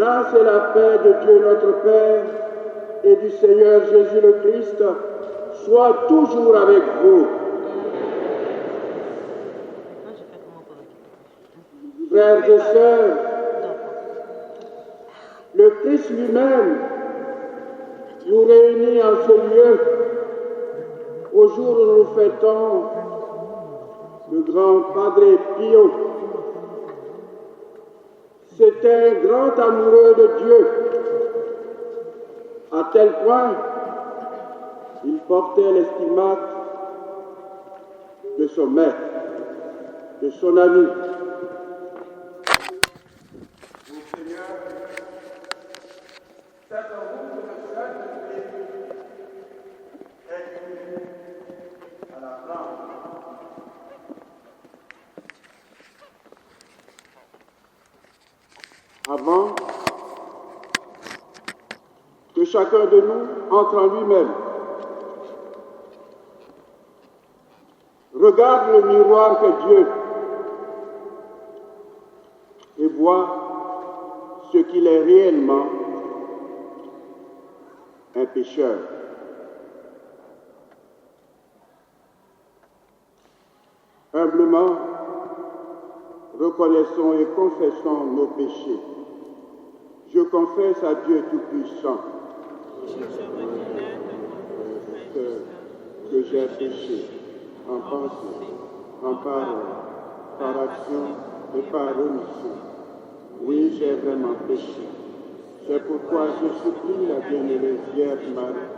grâce et la paix de Dieu notre Père et du Seigneur Jésus le Christ soient toujours avec vous. Frères et sœurs, le Christ lui-même nous réunit en ce lieu au jour où nous fêtons le grand Padre Pio. C'était un grand amoureux de Dieu, à tel point il portait l'estimate de son maître, de son ami. Avant que chacun de nous entre en lui-même, regarde le miroir que Dieu et voit ce qu'il est réellement, un pécheur. Humblement, reconnaissons et confessons nos péchés. Je confesse à Dieu Tout-Puissant que j'ai péché en pensée, en parole, par action et par omission. Oui, j'ai vraiment péché. C'est pourquoi je supplie la bienheureuse Vierge Marie,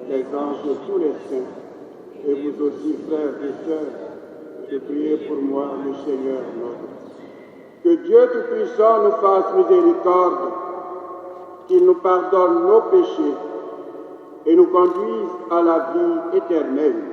les anges de tous les saints, et vous aussi, frères et sœurs, de prier pour moi, le Seigneur notre. Que Dieu Tout-Puissant nous fasse miséricorde, qu'il nous pardonne nos péchés et nous conduise à la vie éternelle.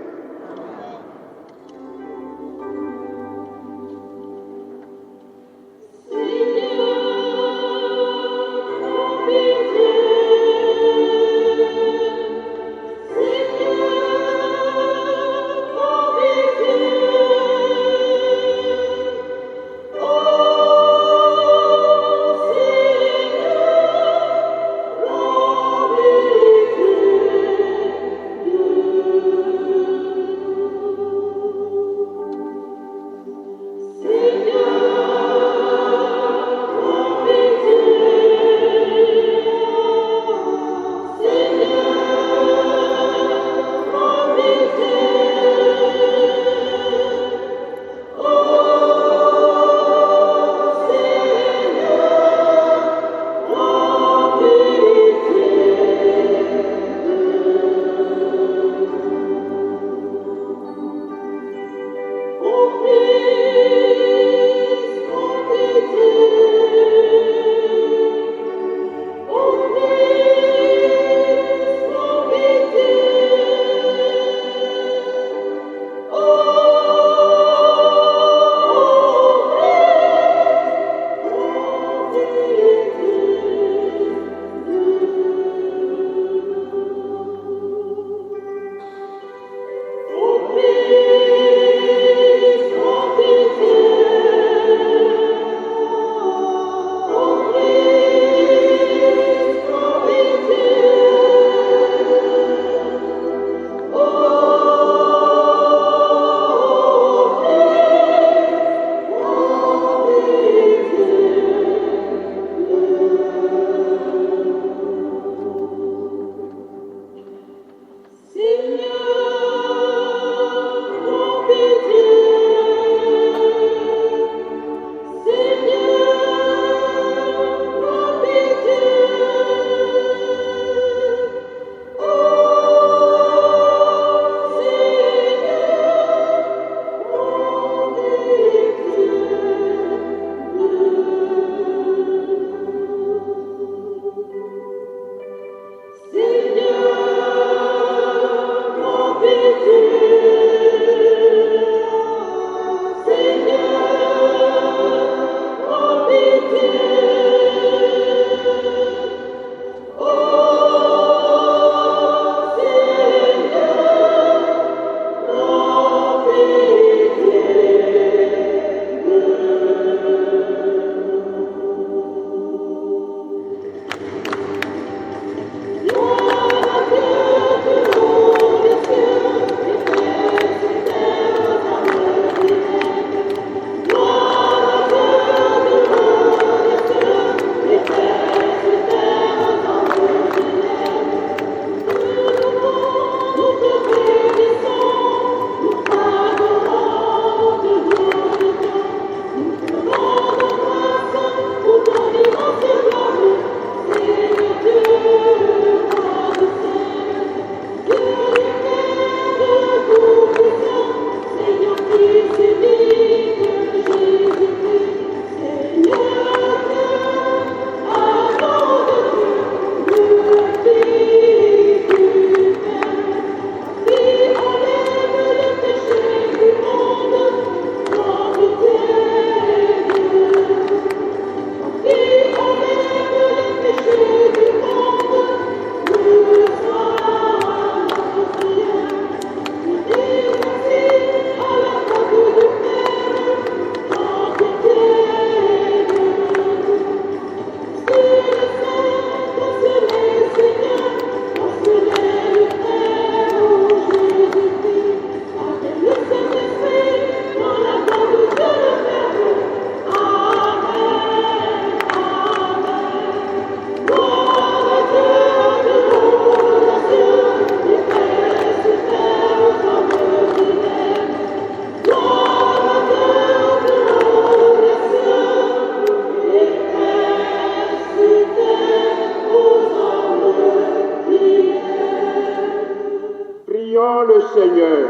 Seigneur.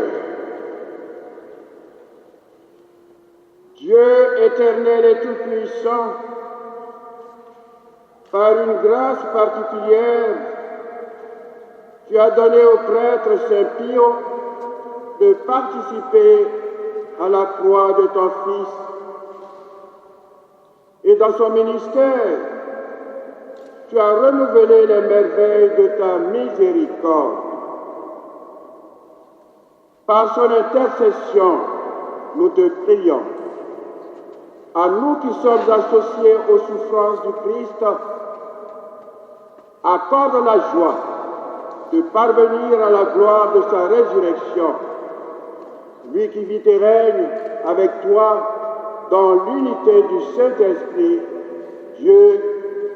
Dieu éternel et tout-puissant, par une grâce particulière, tu as donné au prêtre Saint Pio de participer à la croix de ton Fils. Et dans son ministère, tu as renouvelé les merveilles de ta miséricorde. Par son intercession, nous te prions. À nous qui sommes associés aux souffrances du Christ, accorde la joie de parvenir à la gloire de sa résurrection, lui qui vit et règne avec toi dans l'unité du Saint-Esprit, Dieu,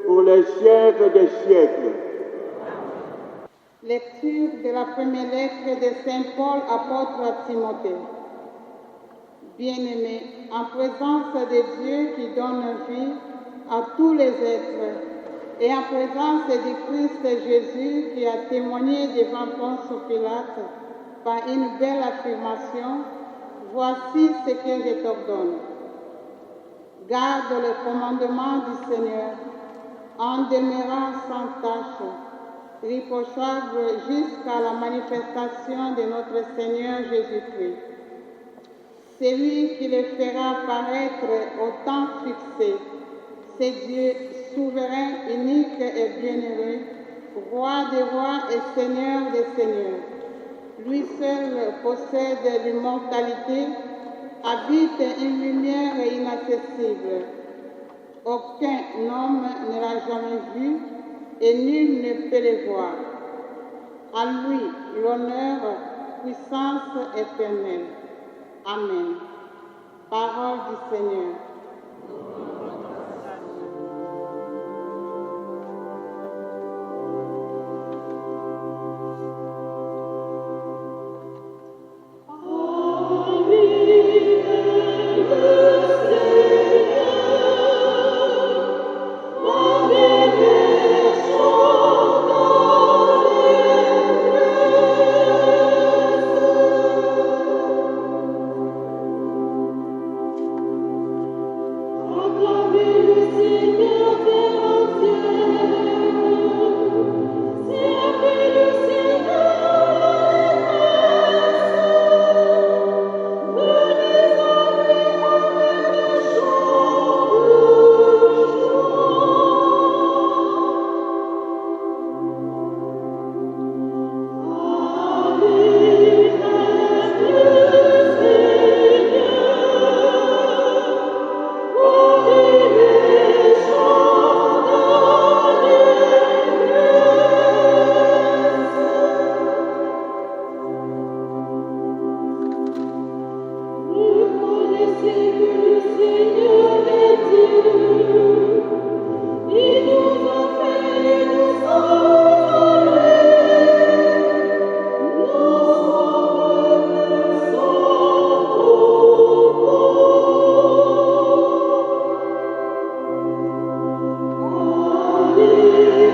pour les siècles des siècles. Lecture de la première lettre de Saint Paul, apôtre à Timothée. Bien-aimés, en présence de Dieu qui donne vie à tous les êtres, et en présence du Christ Jésus qui a témoigné devant Ponce Pilate par une belle affirmation, voici ce que je t'ordonne. Garde le commandement du Seigneur en demeurant sans tâche, irréprochable jusqu'à la manifestation de notre Seigneur Jésus-Christ. Celui qui le fera paraître au temps fixé, c'est Dieu souverain, unique et bienheureux, roi des rois et seigneur des seigneurs. Lui seul possède l'immortalité, habite une lumière inaccessible. Aucun homme ne l'a jamais vu et nul ne peut le voir. À lui l'honneur, puissance éternelle. Amen. Parole du Seigneur. Alleluia.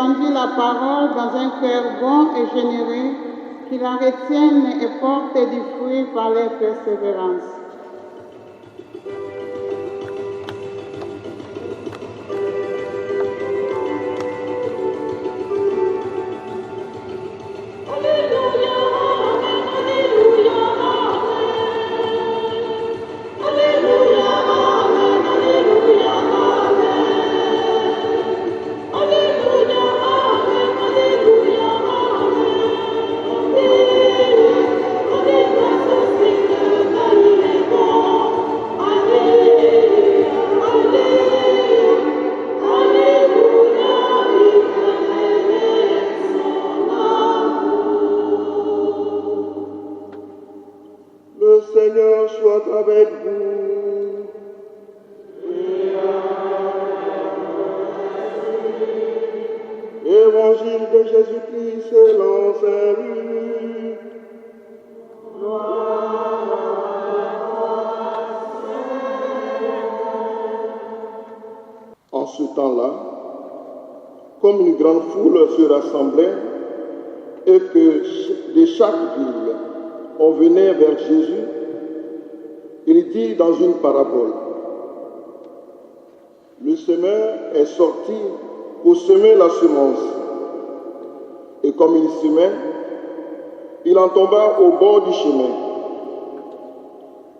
entendu la parole dans un cœur bon et généreux, qui la retiennent et portent du fruit par leur persévérance. Le Seigneur soit avec vous. Évangile de Jésus-Christ selon Saint Luc. En ce temps-là, comme une grande foule se rassemblait et que de chaque ville on venait vers Jésus, il dit dans une parabole: le semeur est sorti pour semer la semence. Et comme il semait, il en tomba au bord du chemin.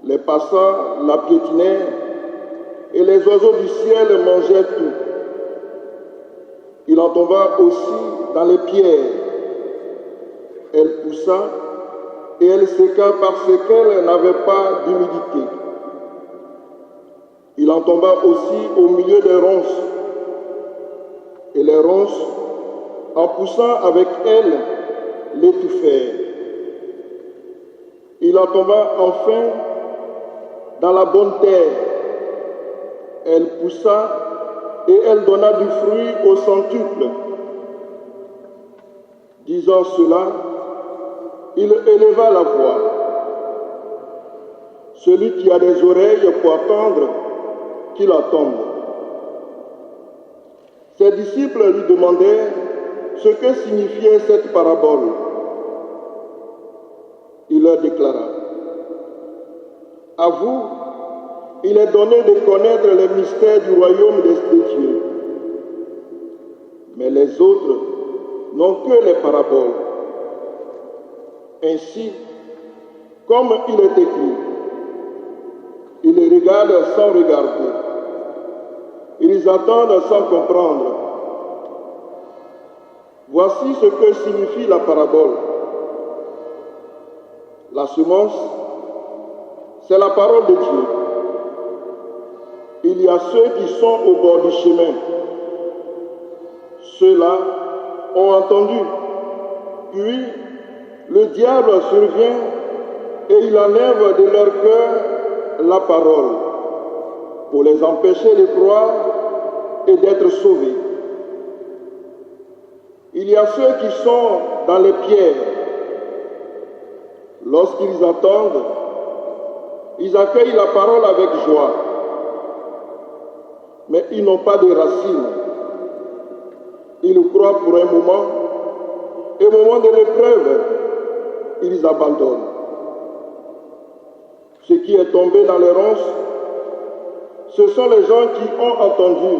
Les passants la piétinaient et les oiseaux du ciel mangeaient tout. Il en tomba aussi dans les pierres. Elle poussa et elle séqua parce qu'elle n'avait pas d'humidité. Il en tomba aussi au milieu des ronces. Et les ronces, en poussant avec elle, l'étouffèrent. Il en tomba enfin dans la bonne terre. Elle poussa et elle donna du fruit au centuple. Disant cela, il éleva la voix. Celui qui a des oreilles pour attendre, qu'il attende. Ses disciples lui demandaient ce que signifiait cette parabole. Il leur déclara: à vous, il est donné de connaître les mystères du royaume de Dieu. Mais les autres n'ont que les paraboles. Ainsi, comme il est écrit, ils regardent sans regarder, ils attendent sans comprendre. Voici ce que signifie la parabole. La semence, c'est la parole de Dieu. Il y a ceux qui sont au bord du chemin. Ceux-là ont entendu. Puis, le diable survient et il enlève de leur cœur la parole pour les empêcher de croire et d'être sauvés. Il y a ceux qui sont dans les pierres. Lorsqu'ils entendent, ils accueillent la parole avec joie. Mais ils n'ont pas de racines. Ils croient pour un moment, et au moment de l'épreuve, ils abandonnent. Ce qui est tombé dans les ronces, ce sont les gens qui ont entendu,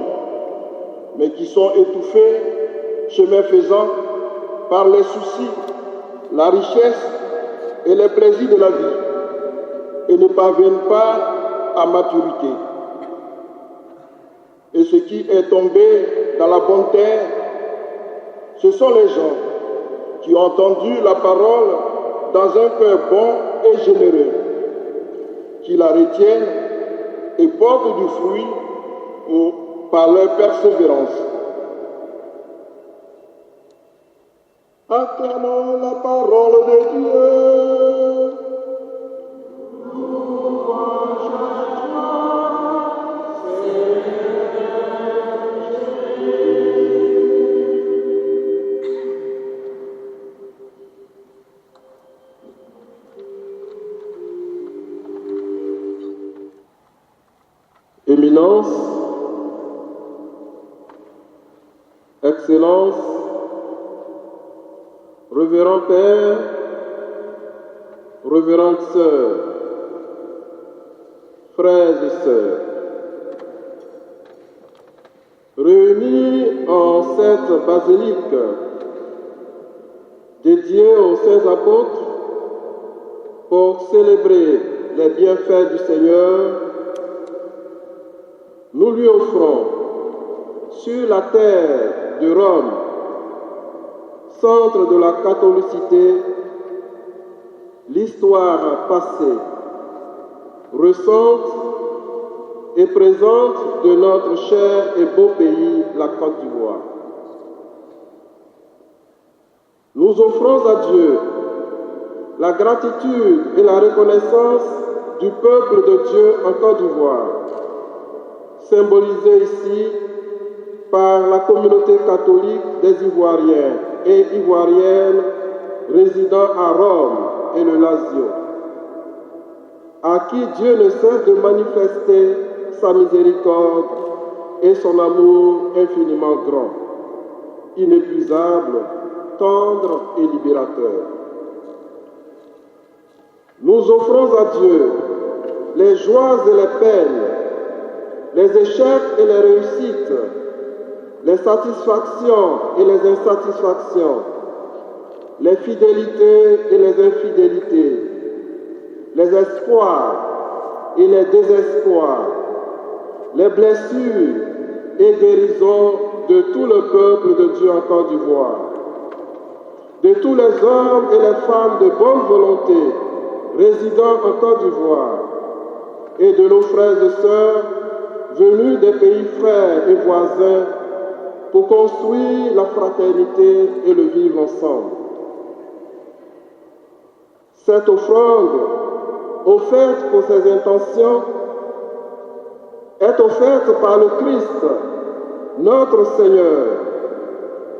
mais qui sont étouffés, chemin faisant, par les soucis, la richesse et les plaisirs de la vie, et ne parviennent pas à maturité. Et ce qui est tombé dans la bonne terre, ce sont les gens qui ont entendu la parole dans un cœur bon et généreux, qui la retiennent et portent du fruit par leur persévérance. Acclamons la parole de Dieu. Éminence, Excellences, Révérend Père, Révérende Sœurs, Frères et Sœurs, réunis en cette basilique dédiée aux saints apôtres pour célébrer les bienfaits du Seigneur, nous lui offrons sur la terre de Rome, centre de la catholicité, l'histoire passée, récente et présente de notre cher et beau pays, la Côte d'Ivoire. Nous offrons à Dieu la gratitude et la reconnaissance du peuple de Dieu en Côte d'Ivoire, symbolisée ici par la communauté catholique des Ivoiriens et Ivoiriennes résidant à Rome et le Lazio, à qui Dieu ne cesse de manifester sa miséricorde et son amour infiniment grand, inépuisable, tendre et libérateur. Nous offrons à Dieu les joies et les peines, les échecs et les réussites, les satisfactions et les insatisfactions, les fidélités et les infidélités, les espoirs et les désespoirs, les blessures et guérisons de tout le peuple de Dieu en Côte d'Ivoire, de tous les hommes et les femmes de bonne volonté résidant en Côte d'Ivoire, et de nos frères et sœurs venus des pays frères et voisins pour construire la fraternité et le vivre ensemble. Cette offrande, offerte pour ces intentions, est offerte par le Christ, notre Seigneur,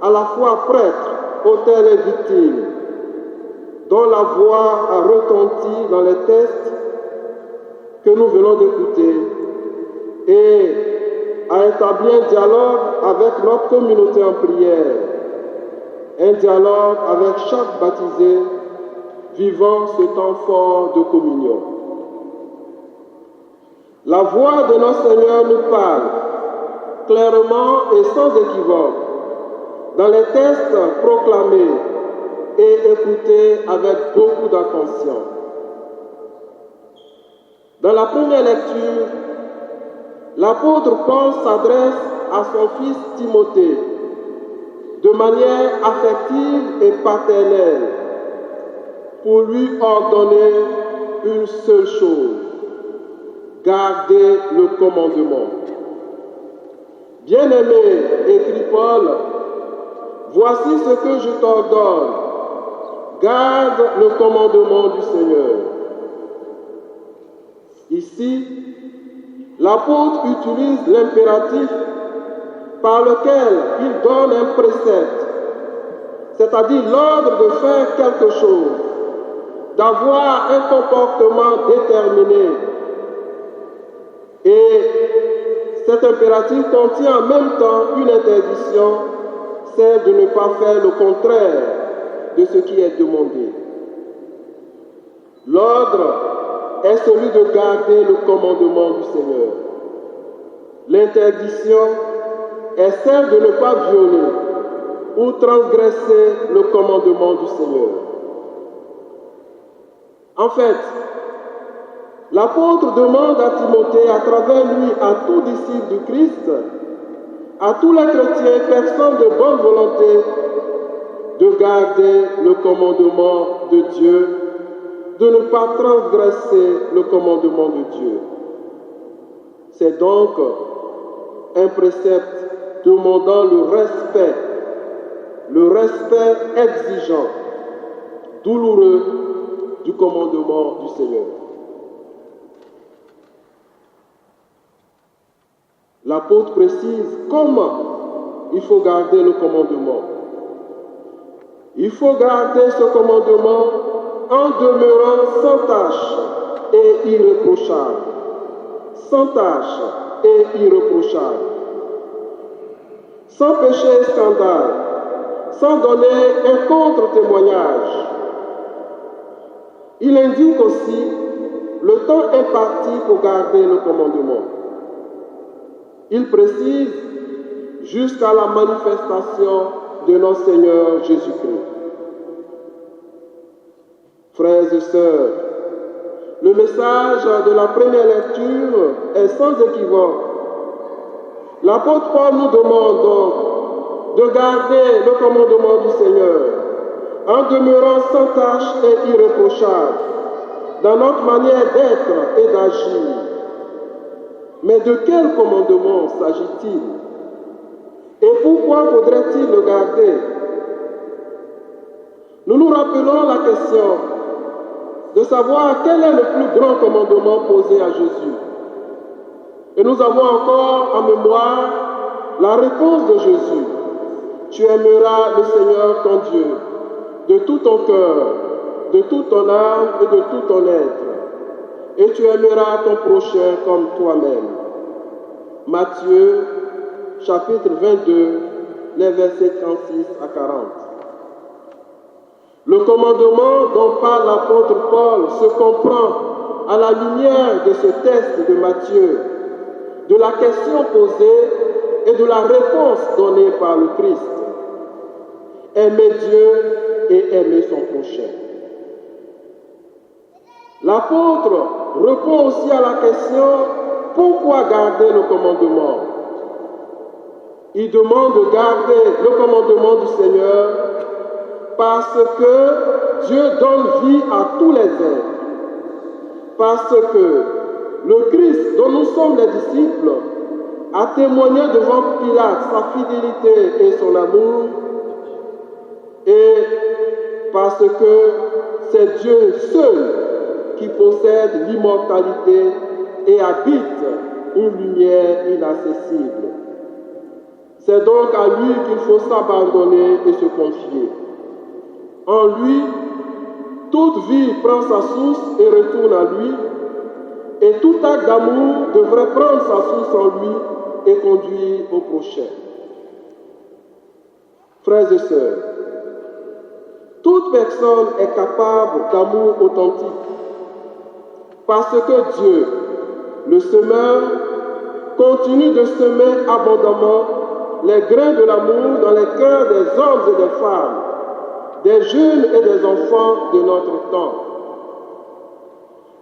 à la fois prêtre, autel et victime, dont la voix a retenti dans les textes que nous venons d'écouter et a établi un dialogue avec notre communauté en prière, un dialogue avec chaque baptisé vivant ce temps fort de communion. La voix de notre Seigneur nous parle clairement et sans équivoque dans les textes proclamés et écoutés avec beaucoup d'attention. Dans la première lecture, l'apôtre Paul s'adresse à son fils Timothée de manière affective et paternelle pour lui ordonner une seule chose: garder le commandement. Bien-aimé, écrit Paul, voici ce que je t'ordonne: garde le commandement du Seigneur. Ici, l'apôtre utilise l'impératif par lequel il donne un précepte, c'est-à-dire l'ordre de faire quelque chose, d'avoir un comportement déterminé. Et cet impératif contient en même temps une interdiction, celle de ne pas faire le contraire de ce qui est demandé. L'ordre est celui de garder le commandement du Seigneur. L'interdiction est celle de ne pas violer ou transgresser le commandement du Seigneur. En fait, l'apôtre demande à Timothée, à travers lui, à tout disciple du Christ, à tous les chrétiens, personnes de bonne volonté, de garder le commandement de Dieu, de ne pas transgresser le commandement de Dieu. C'est donc un précepte demandant le respect exigeant, douloureux du commandement du Seigneur. L'apôtre précise comment il faut garder le commandement. Il faut garder ce commandement en demeurant sans tache et irréprochable. Sans tache et irréprochable. sans péché et scandale, sans donner un contre-témoignage. Il indique aussi le temps imparti pour garder le commandement. Il précise jusqu'à la manifestation de notre Seigneur Jésus-Christ. Frères et sœurs, le message de la première lecture est sans équivoque. L'apôtre Paul nous demande donc de garder le commandement du Seigneur en demeurant sans tache et irréprochable dans notre manière d'être et d'agir. Mais de quel commandement s'agit-il? Et pourquoi faudrait-il le garder? Nous nous rappelons la question de savoir quel est le plus grand commandement posé à Jésus. Et nous avons encore en mémoire la réponse de Jésus. Tu aimeras le Seigneur ton Dieu de tout ton cœur, de toute ton âme et de tout ton être. Et tu aimeras ton prochain comme toi-même. Matthieu, chapitre 22, les versets 36 à 40. Le commandement dont parle l'apôtre Paul se comprend à la lumière de ce texte de Matthieu, de la question posée et de la réponse donnée par le Christ. Aimer Dieu et aimer son prochain. L'apôtre répond aussi à la question « Pourquoi garder le commandement ?» Il demande de garder le commandement du Seigneur parce que Dieu donne vie à tous les êtres. Parce que le Christ, dont nous sommes les disciples, a témoigné devant Pilate sa fidélité et son amour. Et parce que c'est Dieu seul qui possède l'immortalité et habite une lumière inaccessible. C'est donc à lui qu'il faut s'abandonner et se confier. En lui, toute vie prend sa source et retourne à lui, et tout acte d'amour devrait prendre sa source en lui et conduire au prochain. Frères et sœurs, toute personne est capable d'amour authentique parce que Dieu, le semeur, continue de semer abondamment les grains de l'amour dans les cœurs des hommes et des femmes, des jeunes et des enfants de notre temps.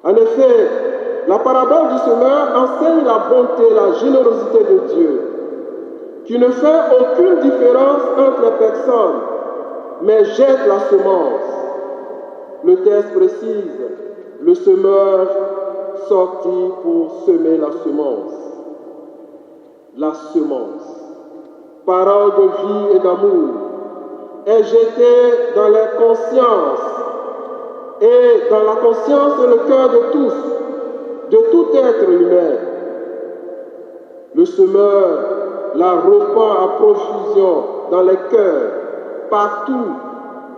En effet, la parabole du semeur enseigne la bonté et la générosité de Dieu, qui ne fait aucune différence entre les personnes, mais jette la semence. Le texte précise, le semeur sortit pour semer la semence. La semence, parole de vie et d'amour, est jetée dans les consciences et dans la conscience et le cœur de tous, de tout être humain. Le semeur la répand à profusion dans les cœurs, partout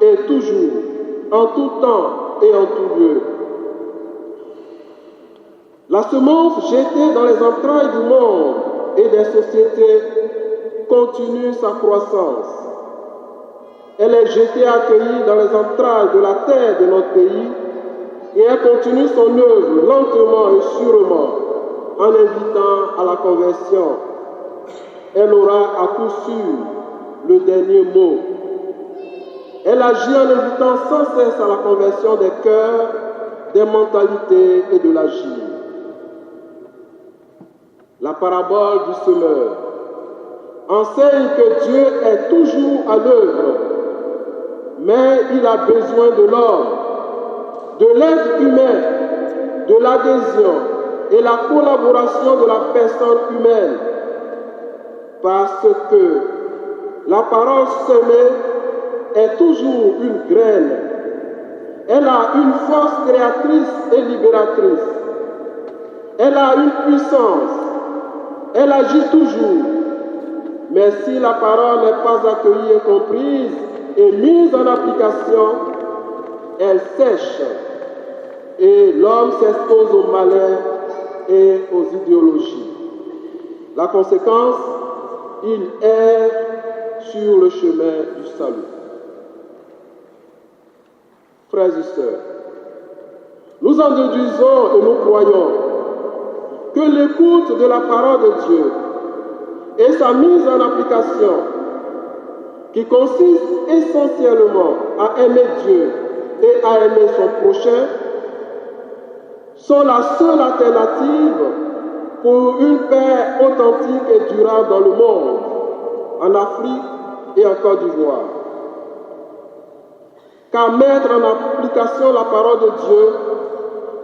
et toujours, en tout temps et en tout lieu. La semence jetée dans les entrailles du monde et des sociétés continue sa croissance. Elle est jetée et accueillie dans les entrailles de la terre de notre pays et elle continue son œuvre lentement et sûrement en invitant à la conversion. Elle aura à coup sûr le dernier mot. Elle agit en invitant sans cesse à la conversion des cœurs, des mentalités et de l'agir. La parabole du semeur enseigne que Dieu est toujours à l'œuvre, mais il a besoin de l'homme, de l'être humain, de l'adhésion et la collaboration de la personne humaine, parce que la parole semée est toujours une graine. Elle a une force créatrice et libératrice. Elle a une puissance. Elle agit toujours. Mais si la parole n'est pas accueillie et comprise et mise en application, elle sèche et l'homme s'expose au malin et aux idéologies. La conséquence, il erre sur le chemin du salut. Frères et sœurs, nous en déduisons et nous croyons que l'écoute de la parole de Dieu et sa mise en application, qui consiste essentiellement à aimer Dieu et à aimer son prochain, sont la seule alternative pour une paix authentique et durable dans le monde, en Afrique et en Côte d'Ivoire. Car mettre en application la parole de Dieu,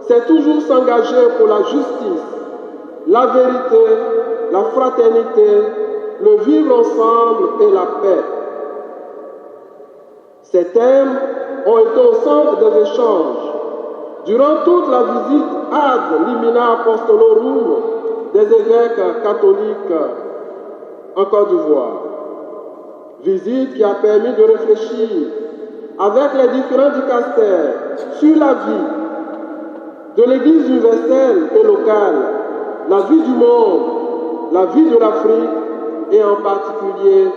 c'est toujours s'engager pour la justice, la vérité, la fraternité, le vivre ensemble et la paix. Ces thèmes ont été au centre des échanges durant toute la visite ad limina apostolorum des évêques catholiques en Côte d'Ivoire. Visite qui a permis de réfléchir avec les différents dicastères sur la vie de l'Église universelle et locale, la vie du monde, la vie de l'Afrique et en particulier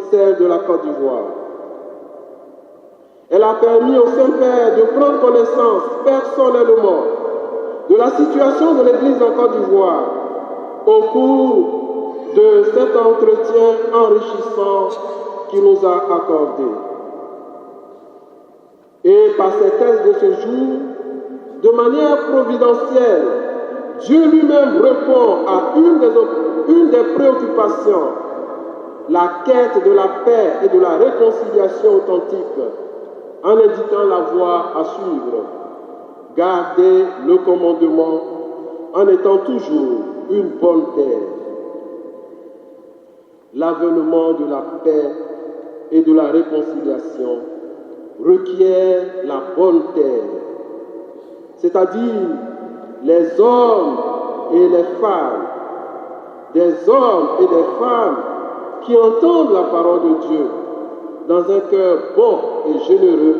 celle de la Côte d'Ivoire. Elle a permis au Saint-Père de prendre connaissance personnellement de la situation de l'Église en Côte d'Ivoire au cours de cet entretien enrichissant qu'il nous a accordé. Et par ces textes de ce jour, de manière providentielle, Dieu lui-même répond à une des préoccupations, la quête de la paix et de la réconciliation authentique, en indiquant la voie à suivre. Gardez le commandement en étant toujours une bonne terre. L'avènement de la paix et de la réconciliation requiert la bonne terre, c'est-à-dire les hommes et les femmes, des hommes et des femmes qui entendent la parole de Dieu dans un cœur bon et généreux,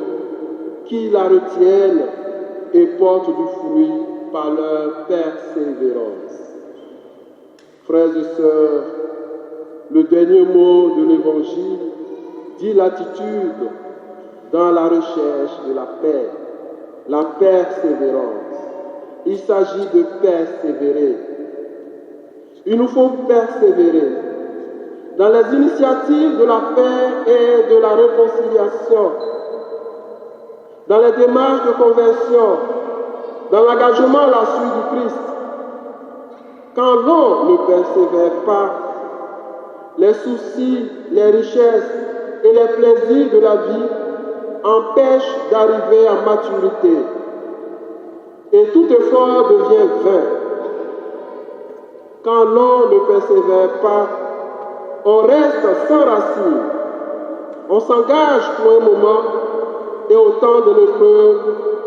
qui la retiennent et portent du fruit par leur persévérance. Frères et sœurs, le dernier mot de l'Évangile dit l'attitude dans la recherche de la paix, la persévérance. Il s'agit de persévérer. Il nous faut persévérer dans les initiatives de la paix et de la réconciliation, dans les démarches de conversion, dans l'engagement à la suite du Christ. Quand l'on ne persévère pas, les soucis, les richesses et les plaisirs de la vie empêchent d'arriver à maturité. Et tout effort devient vain. Quand l'on ne persévère pas, on reste sans racine. On s'engage pour un moment et au temps de l'épreuve,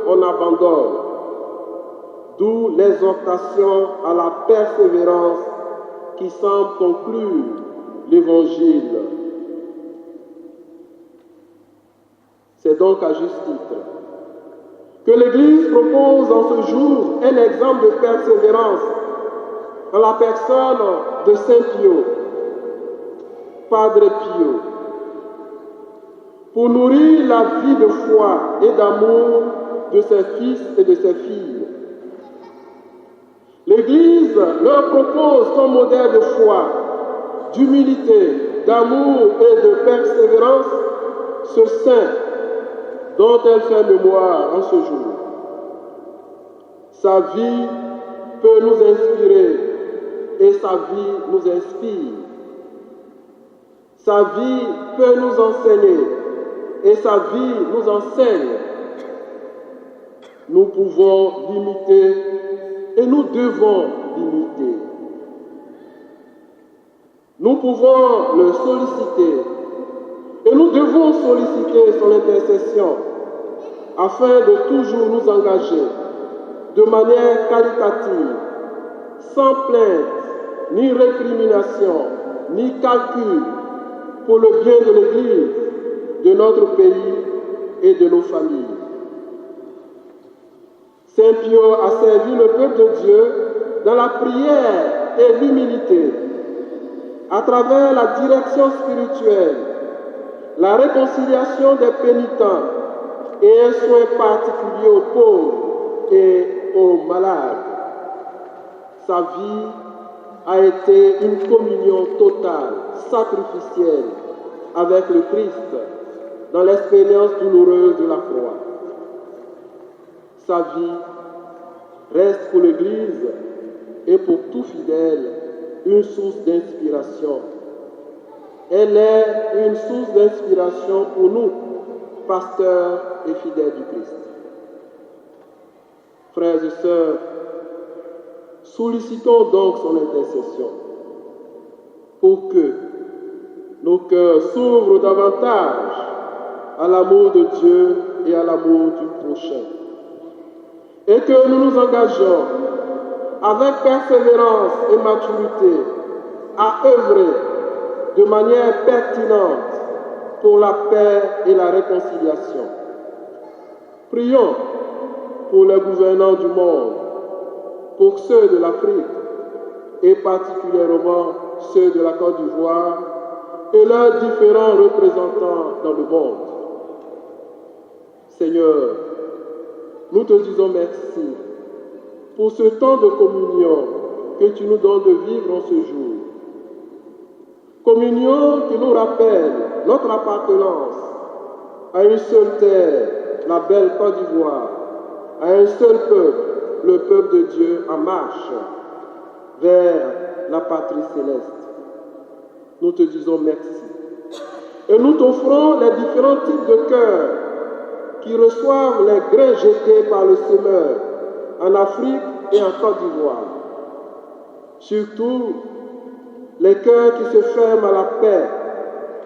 on abandonne. D'où l'exhortation à la persévérance qui semble conclure l'Évangile. C'est donc à juste titre que l'Église propose en ce jour un exemple de persévérance dans la personne de Saint Pio, Padre Pio, pour nourrir la vie de foi et d'amour de ses fils et de ses filles. L'Église leur propose son modèle de foi, d'humilité, d'amour et de persévérance, ce saint dont elle fait mémoire en ce jour. Sa vie peut nous inspirer et sa vie nous inspire. Sa vie peut nous enseigner et sa vie nous enseigne. Nous pouvons l'imiter et nous devons l'imiter. Nous pouvons le solliciter et nous devons solliciter son intercession afin de toujours nous engager de manière qualitative, sans plainte, ni récrimination, ni calcul, pour le bien de l'Église, de notre pays et de nos familles. Saint Pio a servi le peuple de Dieu dans la prière et l'humilité, à travers la direction spirituelle la réconciliation des pénitents et un soin particulier aux pauvres et aux malades. Sa vie a été une communion totale, sacrificielle, avec le Christ dans l'expérience douloureuse de la croix. Sa vie reste pour l'Église et pour tout fidèle une source d'inspiration. Elle est une source d'inspiration pour nous, pasteurs et fidèles du Christ. Frères et sœurs, sollicitons donc son intercession pour que nos cœurs s'ouvrent davantage à l'amour de Dieu et à l'amour du prochain, et que nous nous engagions avec persévérance et maturité à œuvrer de manière pertinente pour la paix et la réconciliation. Prions pour les gouvernants du monde, pour ceux de l'Afrique et particulièrement ceux de la Côte d'Ivoire et leurs différents représentants dans le monde. Seigneur, nous te disons merci pour ce temps de communion que tu nous donnes de vivre en ce jour. Communion qui nous rappelle notre appartenance à une seule terre, la belle Côte d'Ivoire, à un seul peuple, le peuple de Dieu en marche vers la patrie céleste. Nous te disons merci. Et nous t'offrons les différents types de cœurs qui reçoivent les grains jetés par le semeur en Afrique et en Côte d'Ivoire. Surtout, les cœurs qui se ferment à la paix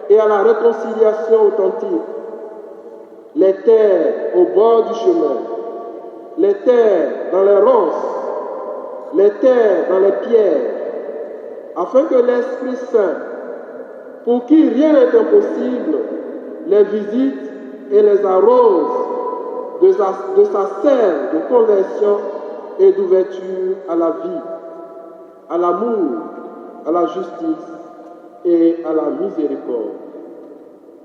et à la réconciliation authentique. Les terres au bord du chemin, les terres dans les ronces, les terres dans les pierres, afin que l'Esprit Saint, pour qui rien n'est impossible, les visite et les arrose de sa sève de conversion et d'ouverture à la vie, à l'amour, à la justice et à la miséricorde.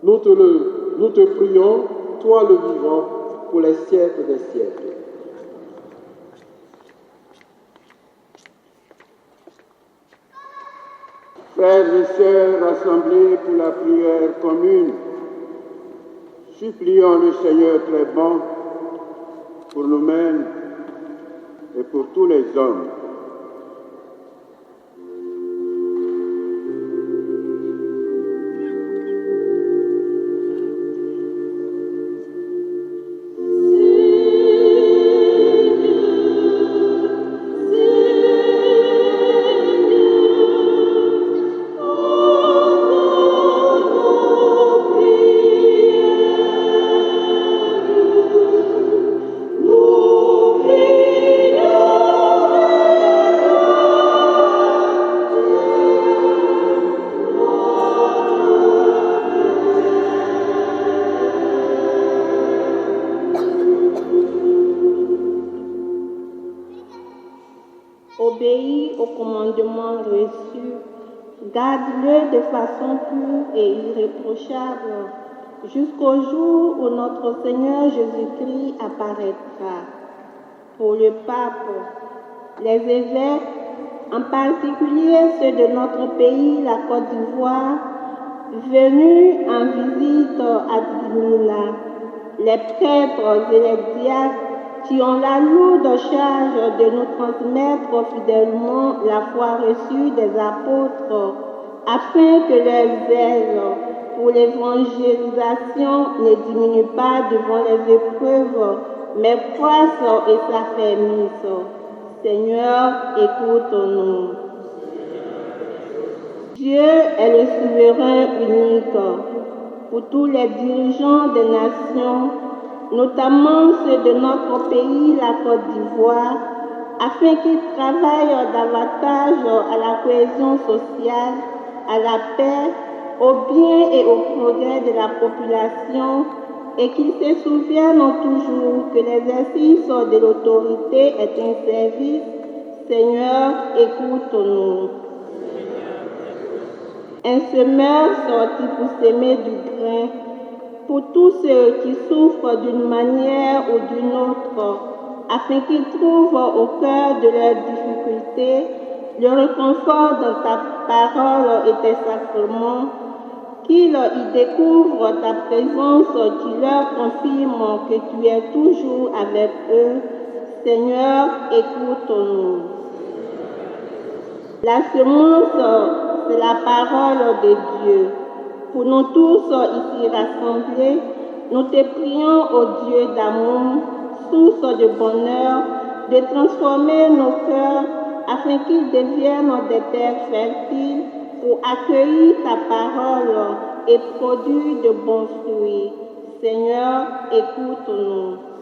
Nous te prions, toi le vivant, pour les siècles des siècles. Frères et sœurs rassemblés pour la prière commune, supplions le Seigneur très bon pour nous-mêmes et pour tous les hommes. Obéis au commandement reçu, garde-le de façon pure et irréprochable jusqu'au jour où notre Seigneur Jésus-Christ apparaîtra. Pour le pape, les évêques, en particulier ceux de notre pays, la Côte d'Ivoire, venus en visite à Djimila, les prêtres et les diacres qui ont la lourde charge de nous transmettre fidèlement la foi reçue des apôtres, afin que leur zèle pour l'évangélisation ne diminue pas devant les épreuves, mais croisse et s'affermisse. Seigneur, écoute-nous. Dieu est le souverain unique pour tous les dirigeants des nations, notamment ceux de notre pays, la Côte d'Ivoire, afin qu'ils travaillent davantage à la cohésion sociale, à la paix, au bien et au progrès de la population, et qu'ils se souviennent toujours que l'exercice de l'autorité est un service. Seigneur, écoute-nous. un semeur sorti pour s'aimer du grain, pour tous ceux qui souffrent d'une manière ou d'une autre, afin qu'ils trouvent au cœur de leurs difficultés le réconfort dans ta parole et tes sacrements, qu'ils y découvrent ta présence qui leur confirme que tu es toujours avec eux. Seigneur, écoute-nous. La semence, c'est la parole de Dieu. Pour nous tous ici rassemblés, nous te prions, ô Dieu d'amour, source de bonheur, de transformer nos cœurs afin qu'ils deviennent des terres fertiles pour accueillir ta parole et produire de bons fruits. Seigneur, écoute-nous.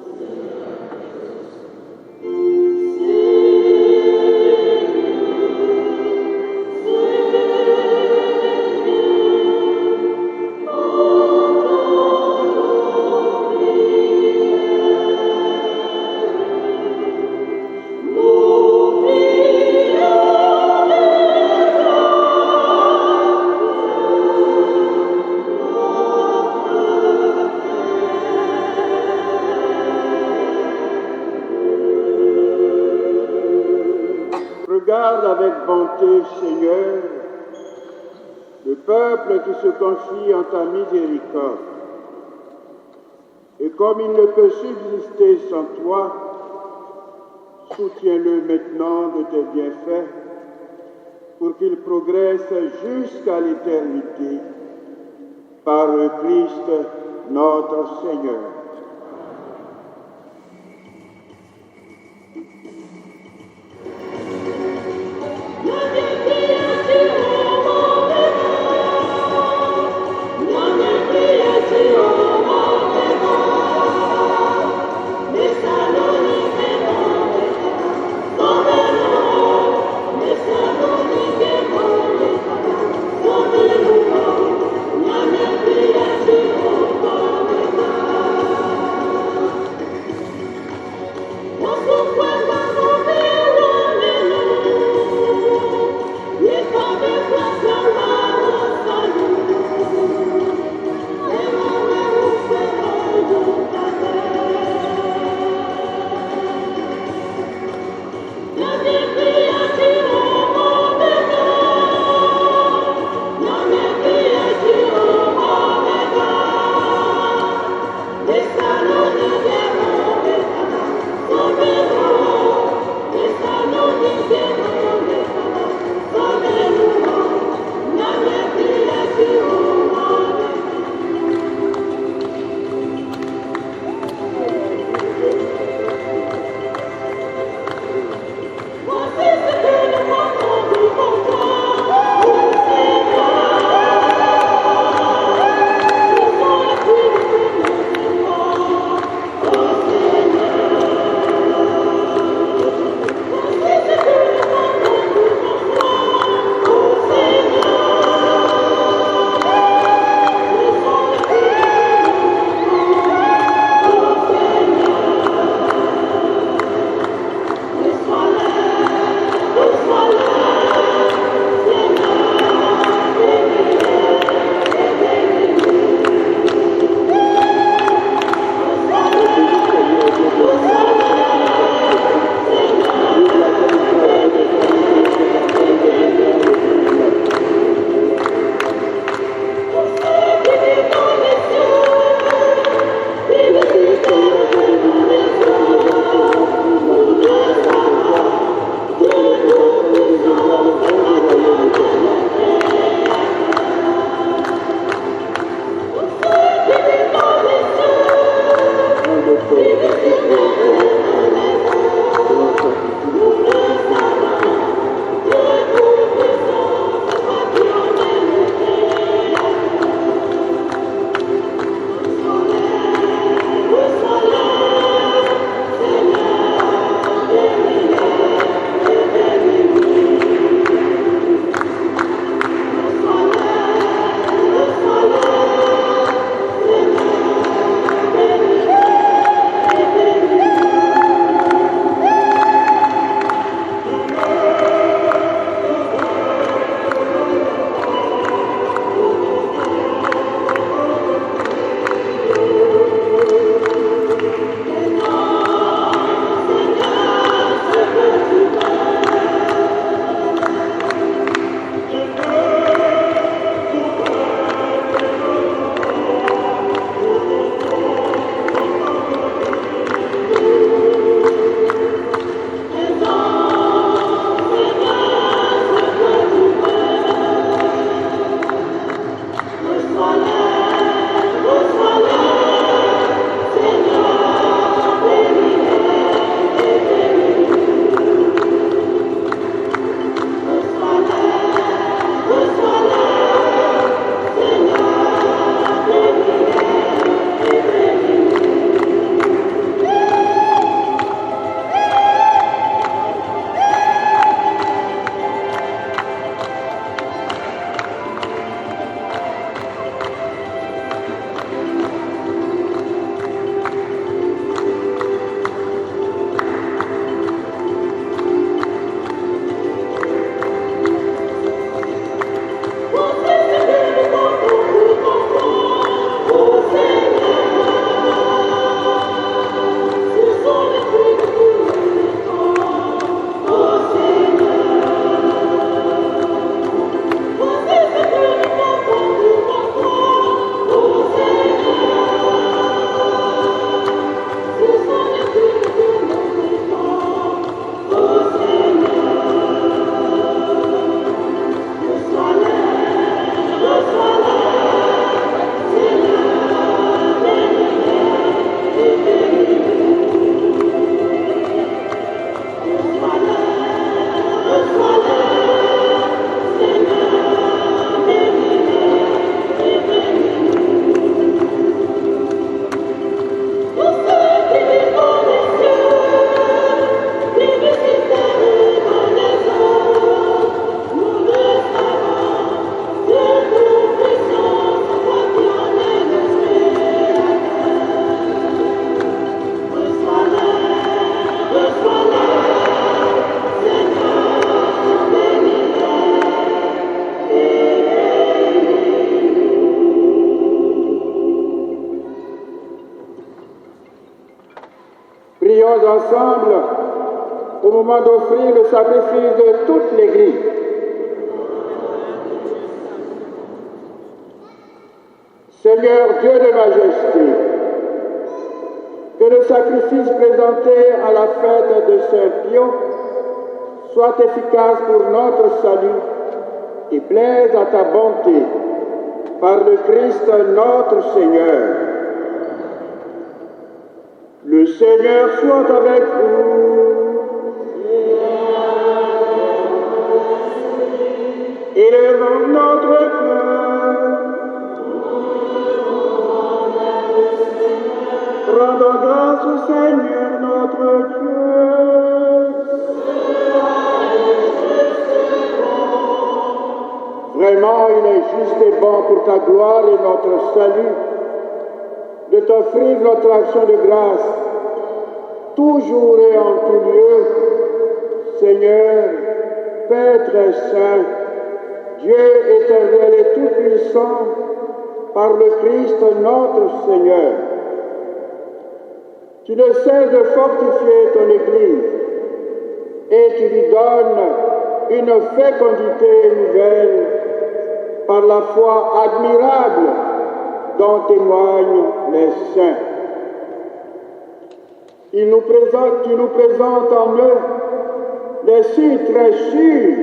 Regarde avec bonté, Seigneur, le peuple qui se confie en ta miséricorde. Et comme il ne peut subsister sans toi, soutiens-le maintenant de tes bienfaits pour qu'il progresse jusqu'à l'éternité par le Christ notre Seigneur. ensemble au moment d'offrir le sacrifice de toute l'Église. Seigneur Dieu de majesté, que le sacrifice présenté à la fête de Saint Pio soit efficace pour notre salut et plaise à ta bonté par le Christ notre Seigneur. Le Seigneur soit avec vous. Élevons notre cœur. Rendons grâce au Seigneur notre Dieu. Vraiment, il est juste et bon pour ta gloire et notre salut de t'offrir notre action de grâce, toujours et en tout lieu. Seigneur, Père très saint, Dieu éternel et tout-puissant, par le Christ notre Seigneur. Tu ne cesses de fortifier ton Église et tu lui donnes une fécondité nouvelle par la foi admirable dont témoignent les saints. Tu nous présentes en eux les signes très sûrs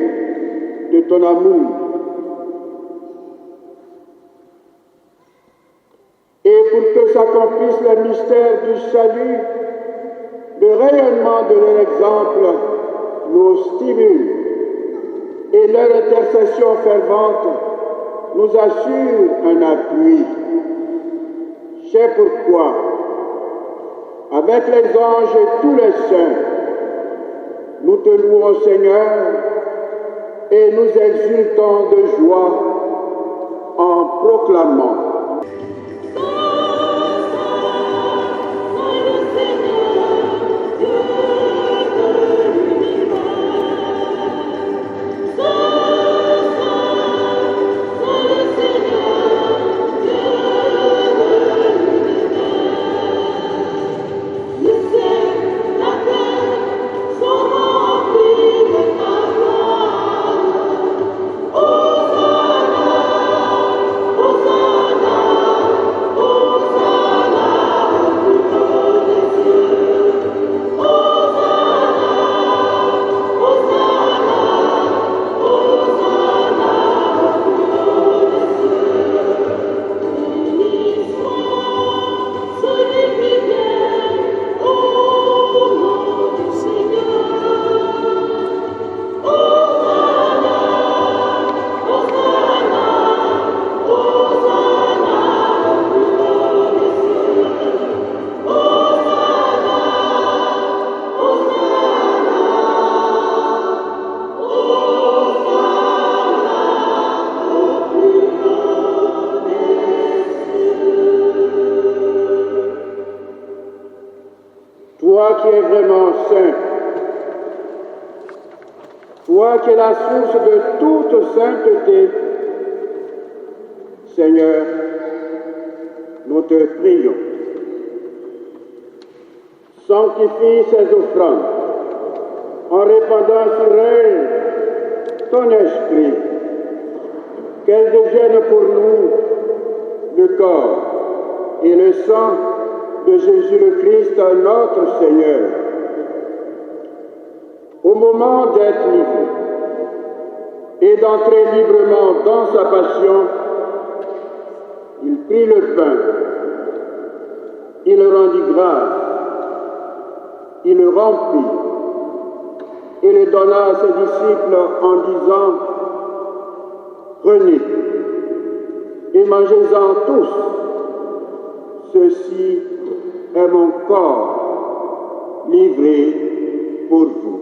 de ton amour. Et pour que s'accomplisse le mystère du salut, le rayonnement de leur exemple nous stimule et leur intercession fervente nous assure un appui. C'est pourquoi, avec les anges et tous les saints, nous te louons, Seigneur, et nous exultons de joie en proclamant. Toi qui es vraiment saint, toi qui es la source de toute sainteté, Seigneur, nous te prions. Sanctifie ces offrandes en répandant sur elles ton esprit, qu'elles deviennent pour nous le corps et le sang de Jésus le Christ, notre Seigneur. Au moment d'être livré et d'entrer librement dans sa passion, il prit le pain, il le rendit grâce, il le remplit et le donna à ses disciples en disant: Prenez et mangez-en tous, ceci est mon corps livré pour vous.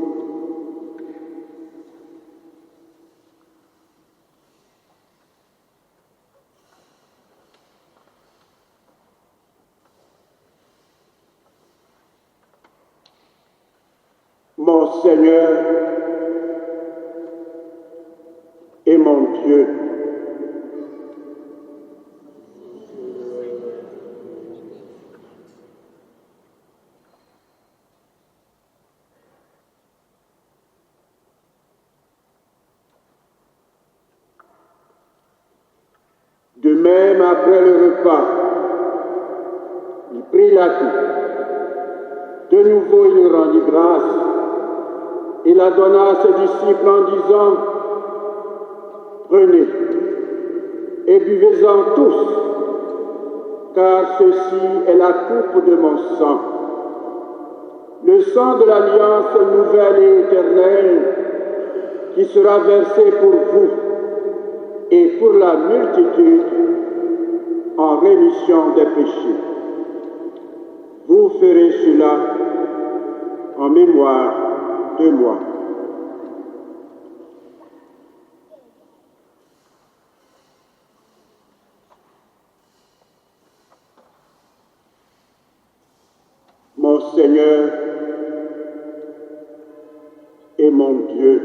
Mon Seigneur et mon Dieu, même après le repas, il prit la coupe. De nouveau, il rendit grâce. Il la donna à ses disciples en disant, « Prenez et buvez-en tous, car ceci est la coupe de mon sang, le sang de l'alliance nouvelle et éternelle qui sera versé pour vous et pour la multitude en rémission des péchés. Vous ferez cela en mémoire de moi. » Mon Seigneur et mon Dieu,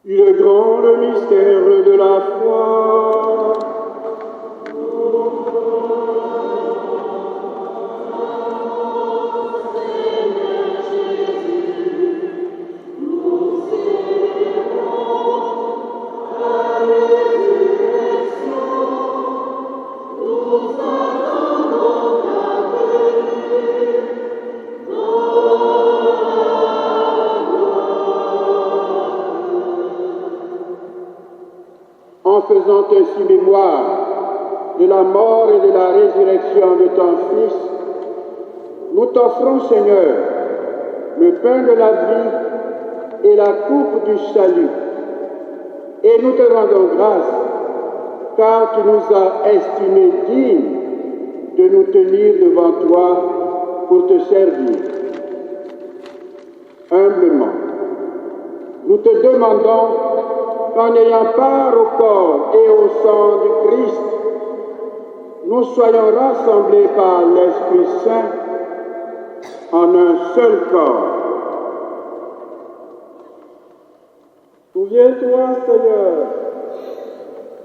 il est grand le mystère de la foi. En faisant ainsi mémoire de la mort et de la résurrection de ton Fils, nous t'offrons, Seigneur, le pain de la vie et la coupe du salut. Et nous te rendons grâce, car tu nous as estimés dignes de nous tenir devant toi pour te servir. Humblement, nous te demandons qu'en ayant part au corps et au sang du Christ, nous soyons rassemblés par l'Esprit Saint en un seul corps. Souviens-toi, Seigneur,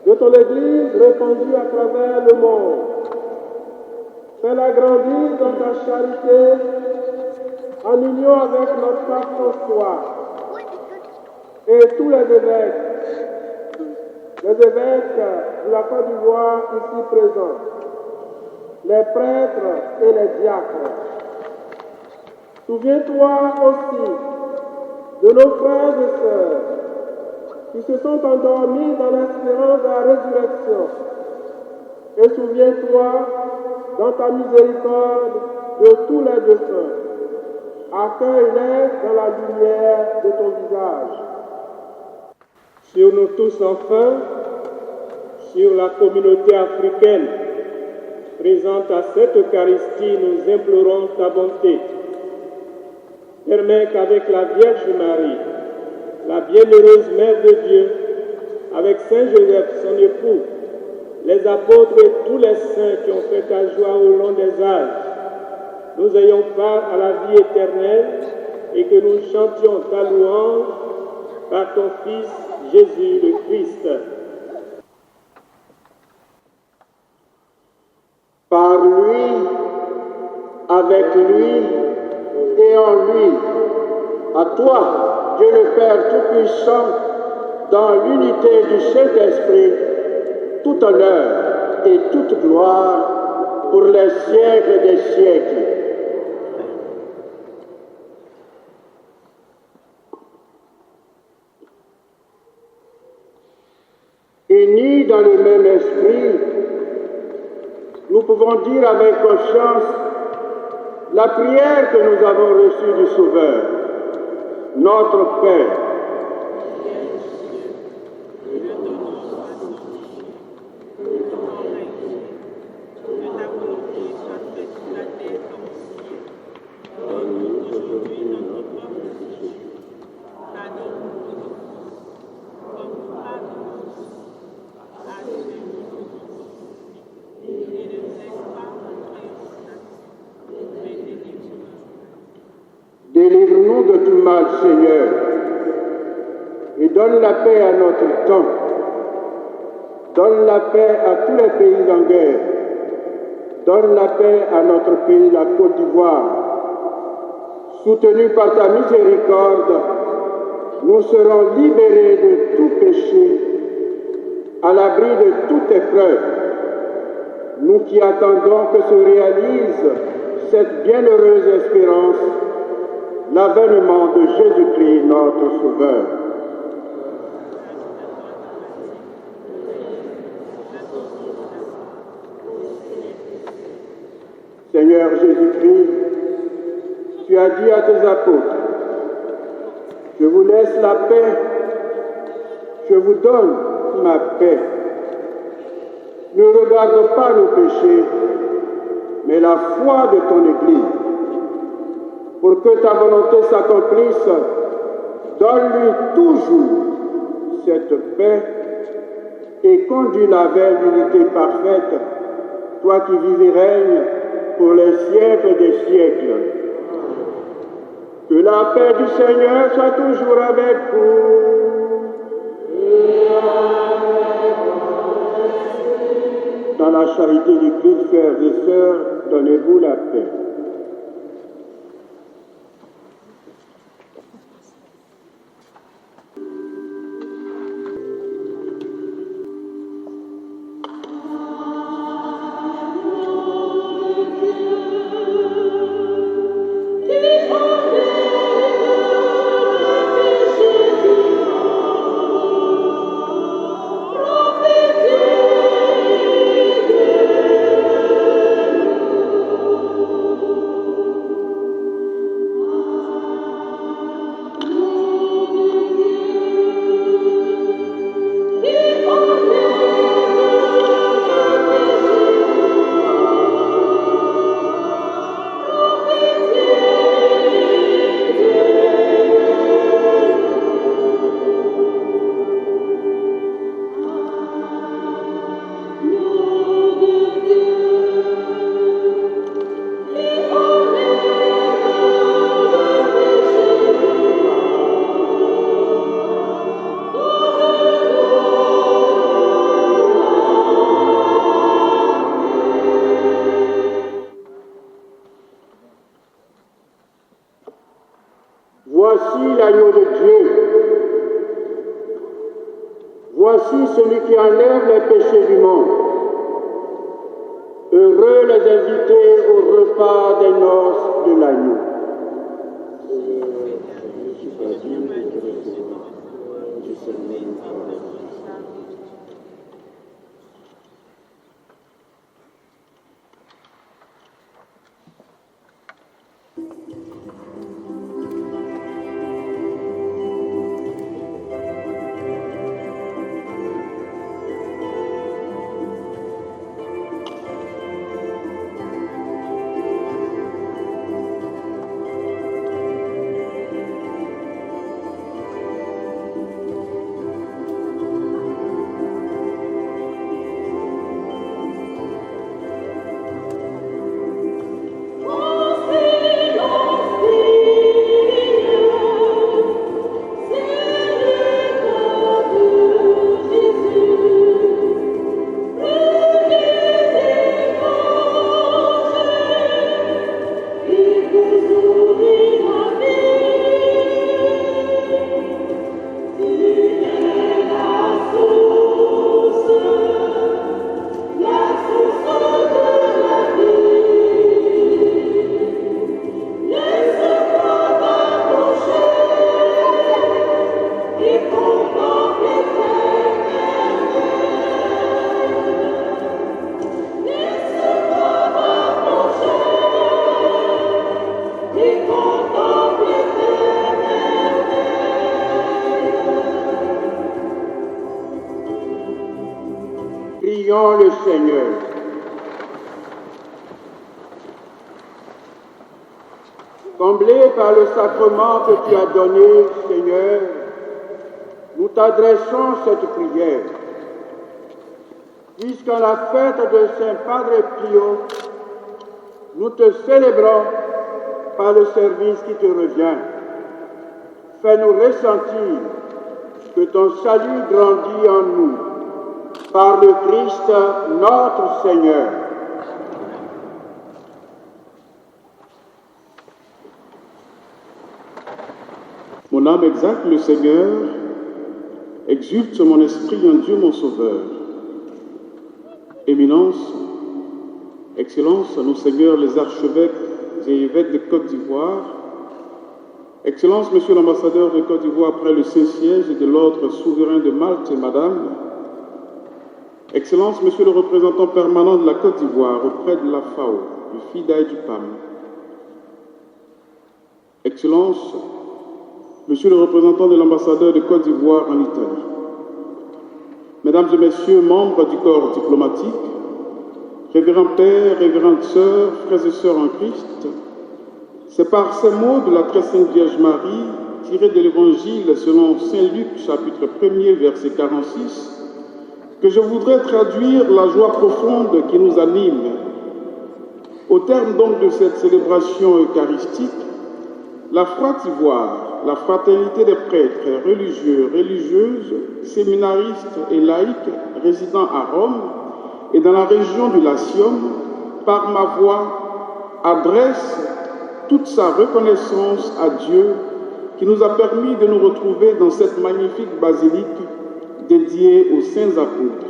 de ton Église répandue à travers le monde. Fais-la grandir dans ta charité en union avec notre pape François et tous les évêques de la Côte d'Ivoire ici présents, les prêtres et les diacres. Souviens-toi aussi de nos frères et sœurs qui se sont endormis dans l'espérance de la résurrection. Et souviens-toi, dans ta miséricorde, de tous les défunts. Accueille-les dans la lumière de ton visage. Sur nous tous enfin, sur la communauté africaine présente à cette Eucharistie, nous implorons ta bonté. Permets qu'avec la Vierge Marie, la bienheureuse Mère de Dieu, avec Saint Joseph, son époux, les apôtres et tous les saints qui ont fait ta joie au long des âges, nous ayons part à la vie éternelle et que nous chantions ta louange par ton Fils Jésus le Christ. Par lui, avec lui et en lui, à toi, Dieu le Père Tout-Puissant, dans l'unité du Saint-Esprit, tout honneur et toute gloire pour les siècles des siècles. Unis dans le même esprit, nous pouvons dire avec confiance la prière que nous avons reçue du Sauveur. Notre Père, Délivre-nous de tout mal, Seigneur, et donne la paix à notre temps. Donne la paix à tous les pays en guerre. Donne la paix à notre pays, la Côte d'Ivoire. Soutenus par ta miséricorde, nous serons libérés de tout péché, à l'abri de toute épreuve. Nous qui attendons que se réalise cette bienheureuse espérance, l'avènement de Jésus-Christ, notre Sauveur. Seigneur Jésus-Christ, tu as dit à tes apôtres, je vous laisse la paix, je vous donne ma paix. Ne regarde pas nos péchés, mais la foi de ton Église. Pour que ta volonté s'accomplisse, donne-lui toujours cette paix et conduis-la vers l'unité parfaite, toi qui vis et règnes pour les siècles des siècles. Que la paix du Seigneur soit toujours avec vous. Dans la charité du Christ, frères et sœurs, donnez-vous la paix. Voici l'agneau de Dieu. Voici celui qui enlève les péchés du monde. Heureux les invités au repas des noces de l'agneau. Prions le Seigneur. Comblés par le sacrement que tu as donné, Seigneur, nous t'adressons cette prière. Puisqu'à la fête de Saint Padre Pio, nous te célébrons par le service qui te revient. Fais-nous ressentir que ton salut grandit en nous, par le Christ notre Seigneur. Mon âme exalte le Seigneur, exulte mon esprit en Dieu mon Sauveur. Éminence, Excellence, nos seigneurs les archevêques et évêques de Côte d'Ivoire, Excellence, Monsieur l'ambassadeur de Côte d'Ivoire près le Saint-Siège et de l'Ordre souverain de Malte et Madame, Excellence, Monsieur le représentant permanent de la Côte d'Ivoire auprès de la FAO, du FIDA et du PAM, Excellence, Monsieur le représentant de l'ambassadeur de Côte d'Ivoire en Italie, Mesdames et Messieurs, membres du corps diplomatique, Révérends Pères, Révérentes Sœurs, Frères et Sœurs en Christ, c'est par ces mots de la très sainte Vierge Marie, tirés de l'Évangile selon Saint Luc, chapitre 1er, verset 46, que je voudrais traduire la joie profonde qui nous anime. Au terme donc de cette célébration eucharistique, la Frativoire, la fraternité des prêtres, religieux, religieuses, séminaristes et laïcs résidant à Rome et dans la région du Latium, par ma voix, adresse toute sa reconnaissance à Dieu qui nous a permis de nous retrouver dans cette magnifique basilique dédiée aux saints apôtres.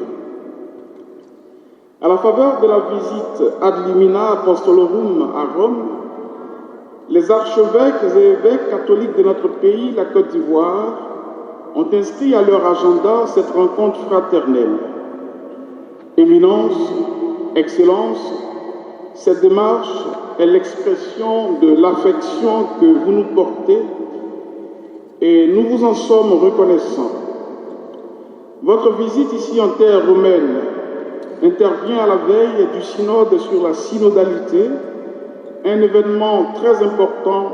À la faveur de la visite ad limina apostolorum à Rome, les archevêques et évêques catholiques de notre pays, la Côte d'Ivoire, ont inscrit à leur agenda cette rencontre fraternelle. Éminence, Excellence, cette démarche est l'expression de l'affection que vous nous portez et nous vous en sommes reconnaissants. Votre visite ici en terre romaine intervient à la veille du synode sur la synodalité, un événement très important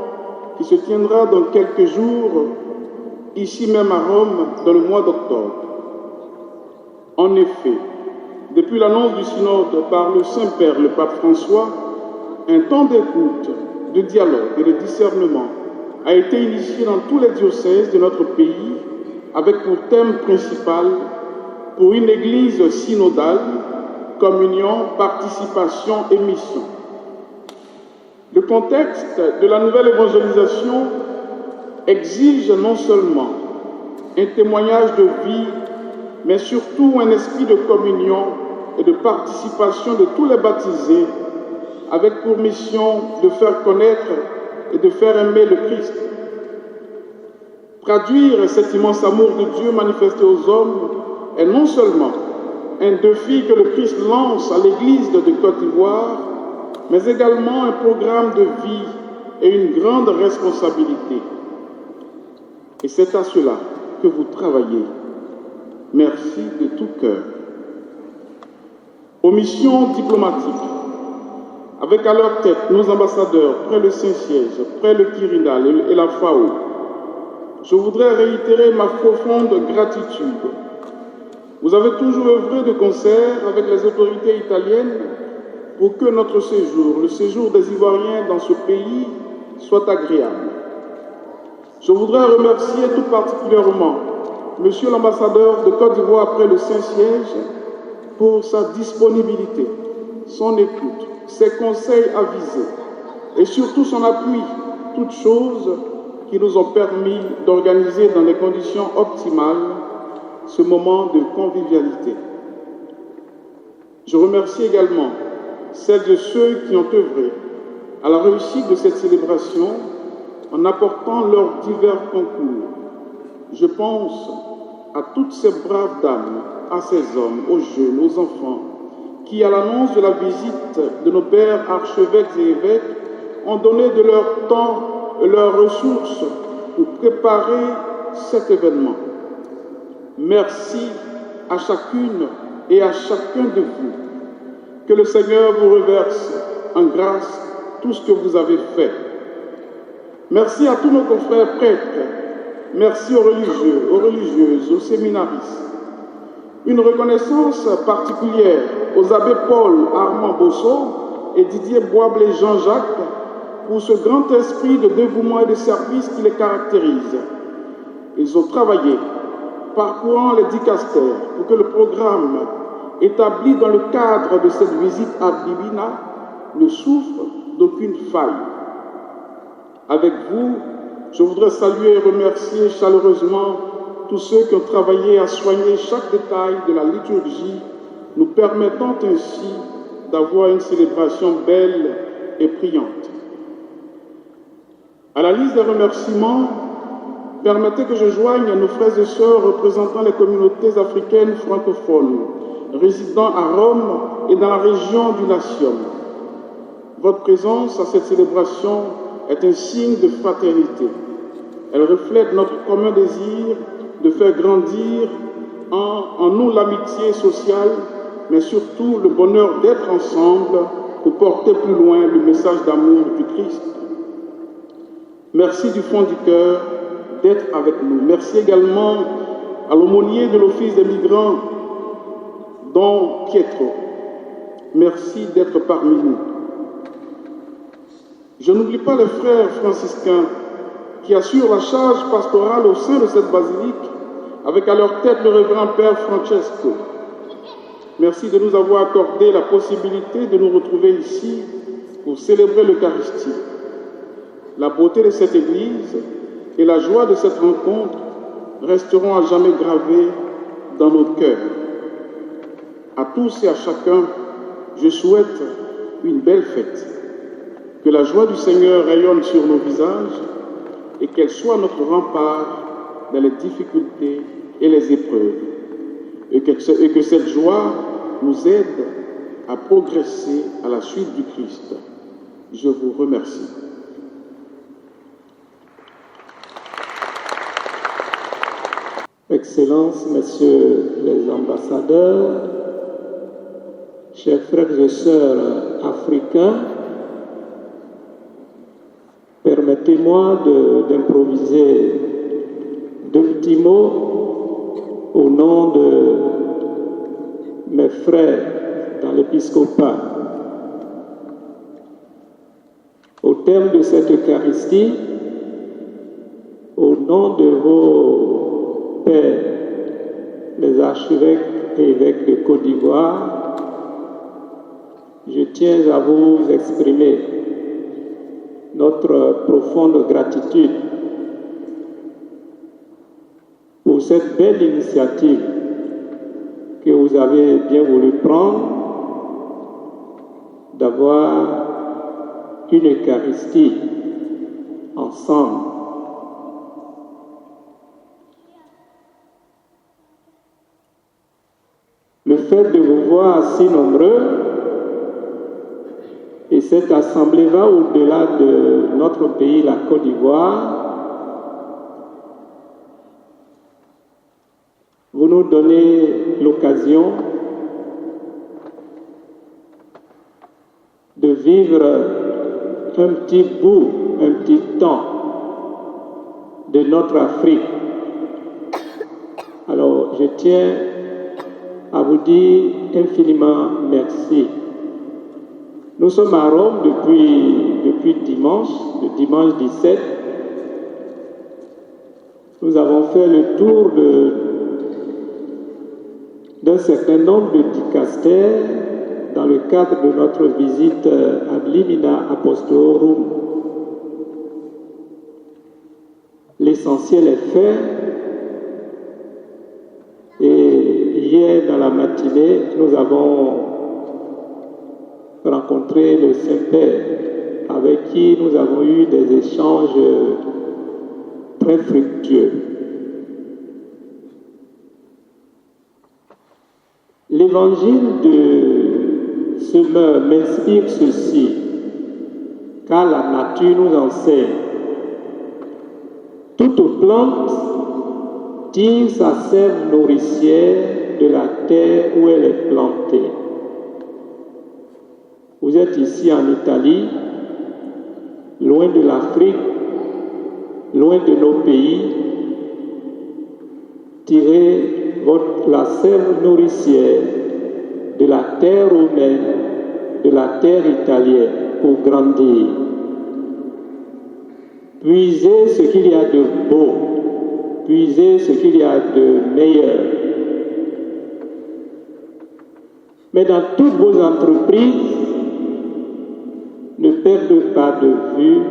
qui se tiendra dans quelques jours, ici même à Rome, dans le mois d'octobre. En effet, depuis l'annonce du synode par le Saint-Père, le Pape François, un temps d'écoute, de dialogue et de discernement a été initié dans tous les diocèses de notre pays avec pour thème principal, pour une Église synodale, communion, participation et mission. Le contexte de la nouvelle évangélisation exige non seulement un témoignage de vie, mais surtout un esprit de communion et de participation de tous les baptisés, avec pour mission de faire connaître et de faire aimer le Christ. Traduire cet immense amour de Dieu manifesté aux hommes est non seulement un défi que le Christ lance à l'Église de Côte d'Ivoire, mais également un programme de vie et une grande responsabilité. Et c'est à cela que vous travaillez. Merci de tout cœur. Aux missions diplomatiques, avec à leur tête nos ambassadeurs près le Saint-Siège, près le Quirinal et la FAO, je voudrais réitérer ma profonde gratitude. Vous avez toujours œuvré de concert avec les autorités italiennes pour que notre séjour, le séjour des Ivoiriens dans ce pays, soit agréable. Je voudrais remercier tout particulièrement Monsieur l'ambassadeur de Côte d'Ivoire près le Saint-Siège pour sa disponibilité, son écoute, ses conseils avisés et surtout son appui, toutes choses qui nous ont permis d'organiser dans des conditions optimales ce moment de convivialité. Je remercie également celles et ceux qui ont œuvré à la réussite de cette célébration en apportant leurs divers concours. Je pense à toutes ces braves dames, à ces hommes, aux jeunes, aux enfants, qui, à l'annonce de la visite de nos pères archevêques et évêques, ont donné de leur temps et leurs ressources pour préparer cet événement. Merci à chacune et à chacun de vous. Que le Seigneur vous reverse en grâce tout ce que vous avez fait. Merci à tous nos confrères prêtres. Merci aux religieux, aux religieuses, aux séminaristes. Une reconnaissance particulière aux abbés Paul Armand Bosso et Didier Boisblé Jean-Jacques pour ce grand esprit de dévouement et de service qui les caractérise. Ils ont travaillé, parcourant les dicastères, pour que le programme établi dans le cadre de cette visite à Bibina ne souffre d'aucune faille. Avec vous, je voudrais saluer et remercier chaleureusement tous ceux qui ont travaillé à soigner chaque détail de la liturgie, nous permettant ainsi d'avoir une célébration belle et priante. À la liste des remerciements, permettez que je joigne à nos frères et sœurs représentant les communautés africaines francophones, résidant à Rome et dans la région du Latium. Votre présence à cette célébration est un signe de fraternité. Elle reflète notre commun désir de faire grandir en nous l'amitié sociale, mais surtout le bonheur d'être ensemble pour porter plus loin le message d'amour du Christ. Merci du fond du cœur d'être avec nous. Merci également à l'aumônier de l'Office des migrants, Don Pietro. Merci d'être parmi nous. Je n'oublie pas les frères franciscains qui assurent la charge pastorale au sein de cette basilique, avec à leur tête le révérend Père Francesco. Merci de nous avoir accordé la possibilité de nous retrouver ici pour célébrer l'Eucharistie. La beauté de cette Église et la joie de cette rencontre resteront à jamais gravées dans nos cœurs. À tous et à chacun, je souhaite une belle fête. Que la joie du Seigneur rayonne sur nos visages et qu'elle soit notre rempart dans les difficultés et les épreuves. Et que cette joie nous aide à progresser à la suite du Christ. Je vous remercie. Excellences, Messieurs les ambassadeurs, chers frères et sœurs africains, permettez-moi d'improviser deux petits mots au nom de mes frères dans l'épiscopat. Au terme de cette Eucharistie, au nom de vos pères, les archevêques et évêques de Côte d'Ivoire, je tiens à vous exprimer notre profonde gratitude pour cette belle initiative que vous avez bien voulu prendre d'avoir une Eucharistie ensemble. Le fait de vous voir si nombreux, et cette assemblée va au-delà de notre pays, la Côte d'Ivoire. Vous nous donnez l'occasion de vivre un petit bout, un petit temps de notre Afrique. Alors, je tiens à vous dire infiniment merci. Nous sommes à Rome depuis dimanche, le dimanche 17. Nous avons fait le tour d'un certain nombre de dicastères dans le cadre de notre visite ad limina apostolorum. L'essentiel est fait et hier dans la matinée, nous avons rencontré le Saint-Père avec qui nous avons eu des échanges très fructueux. L'évangile de Semeur m'inspire ceci, car la nature nous enseigne. Toute plante tire sa sève nourricière de la terre où elle est plantée. Vous êtes ici en Italie, loin de l'Afrique, loin de nos pays. Tirez la sève nourricière de la terre romaine, de la terre italienne pour grandir. Puisez ce qu'il y a de beau, puisez ce qu'il y a de meilleur. Mais dans toutes vos entreprises, ne perdez pas de vue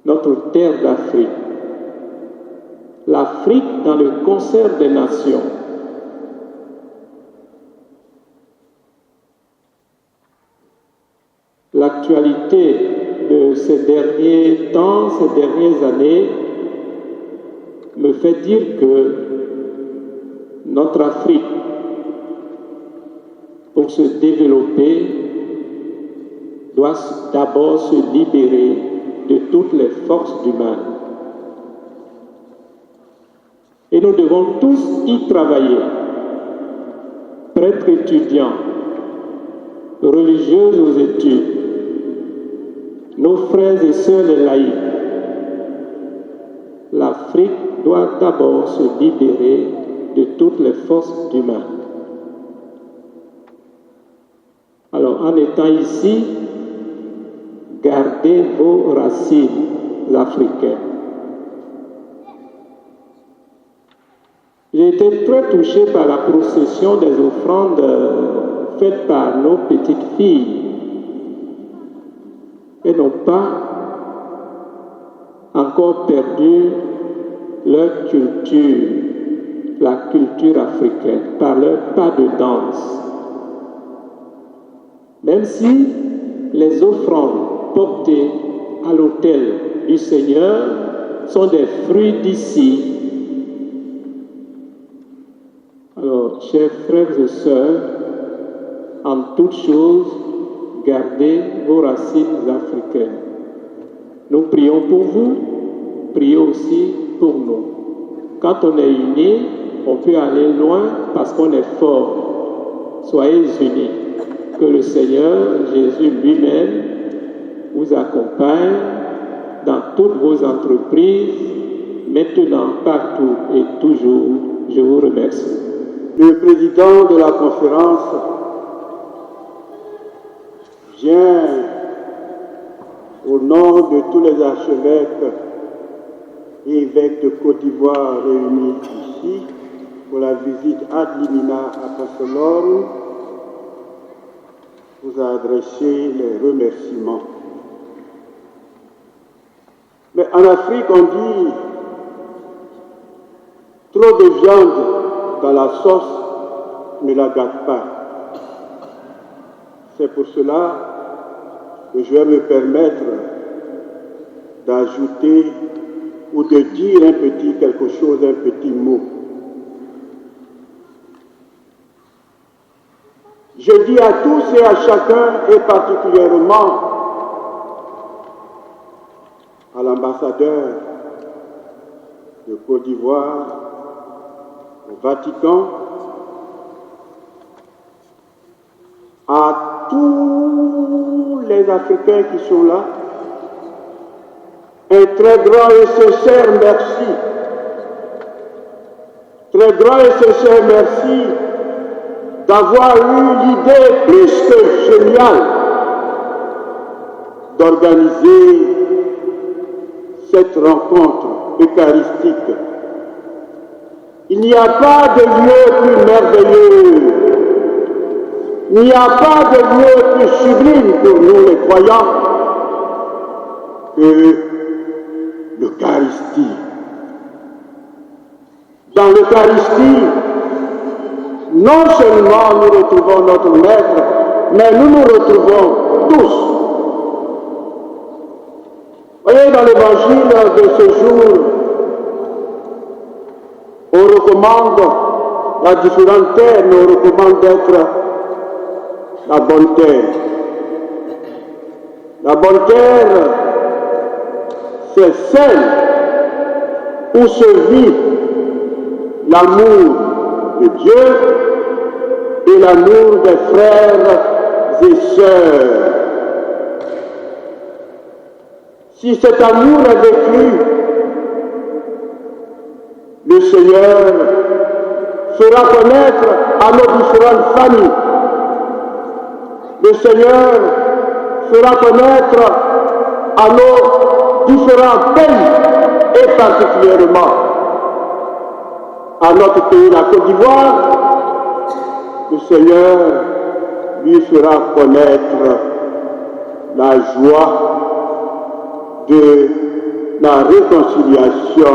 notre terre d'Afrique. L'Afrique dans le concert des nations. L'actualité de ces derniers temps, ces dernières années, me fait dire que notre Afrique, pour se développer, doit d'abord se libérer de toutes les forces du mal. Et nous devons tous y travailler, prêtres étudiants, religieux aux études, nos frères et sœurs les laïcs. L'Afrique doit d'abord se libérer de toutes les forces du mal. Alors, en étant ici, gardez vos racines africaines. J'ai été très touché par la procession des offrandes faites par nos petites filles. Elles n'ont pas encore perdu leur culture, la culture africaine, par leur pas de danse. Même si les offrandes portées à l'autel du Seigneur sont des fruits d'ici. Alors, chers frères et sœurs, en toutes choses, gardez vos racines africaines. Nous prions pour vous, priez aussi pour nous. Quand on est unis, on peut aller loin parce qu'on est fort. Soyez unis. Que le Seigneur Jésus lui-même vous accompagne dans toutes vos entreprises, maintenant, partout et toujours. Je vous remercie. Le président de la conférence vient au nom de tous les archevêques et évêques de Côte d'Ivoire réunis ici pour la visite ad limina à Barcelone, vous a adressé les remerciements. Mais en Afrique, on dit trop de viande dans la sauce ne la gâte pas. C'est pour cela que je vais me permettre d'ajouter ou de dire quelque chose, un petit mot. Je dis à tous et à chacun, et particulièrement à l'ambassadeur de Côte d'Ivoire au Vatican, à tous les Africains qui sont là, un très grand et sincère merci. Très grand et sincère merci d'avoir eu l'idée plus que géniale d'organiser cette rencontre eucharistique. Il n'y a pas de lieu plus merveilleux, il n'y a pas de lieu plus sublime pour nous les croyants que l'Eucharistie. Dans l'Eucharistie, non seulement nous retrouvons notre Maître, mais nous nous retrouvons tous. Voyez, dans l'évangile de ce jour, on recommande la différente terre, mais on recommande d'être la bonne terre. La bonne terre, c'est celle où se vit l'amour de Dieu et l'amour des frères et sœurs. Si cet amour est vécu, le Seigneur fera connaître à nos différentes familles. Le Seigneur fera connaître à nos différents pays et particulièrement à notre pays, la Côte d'Ivoire, le Seigneur lui fera connaître la joie de la réconciliation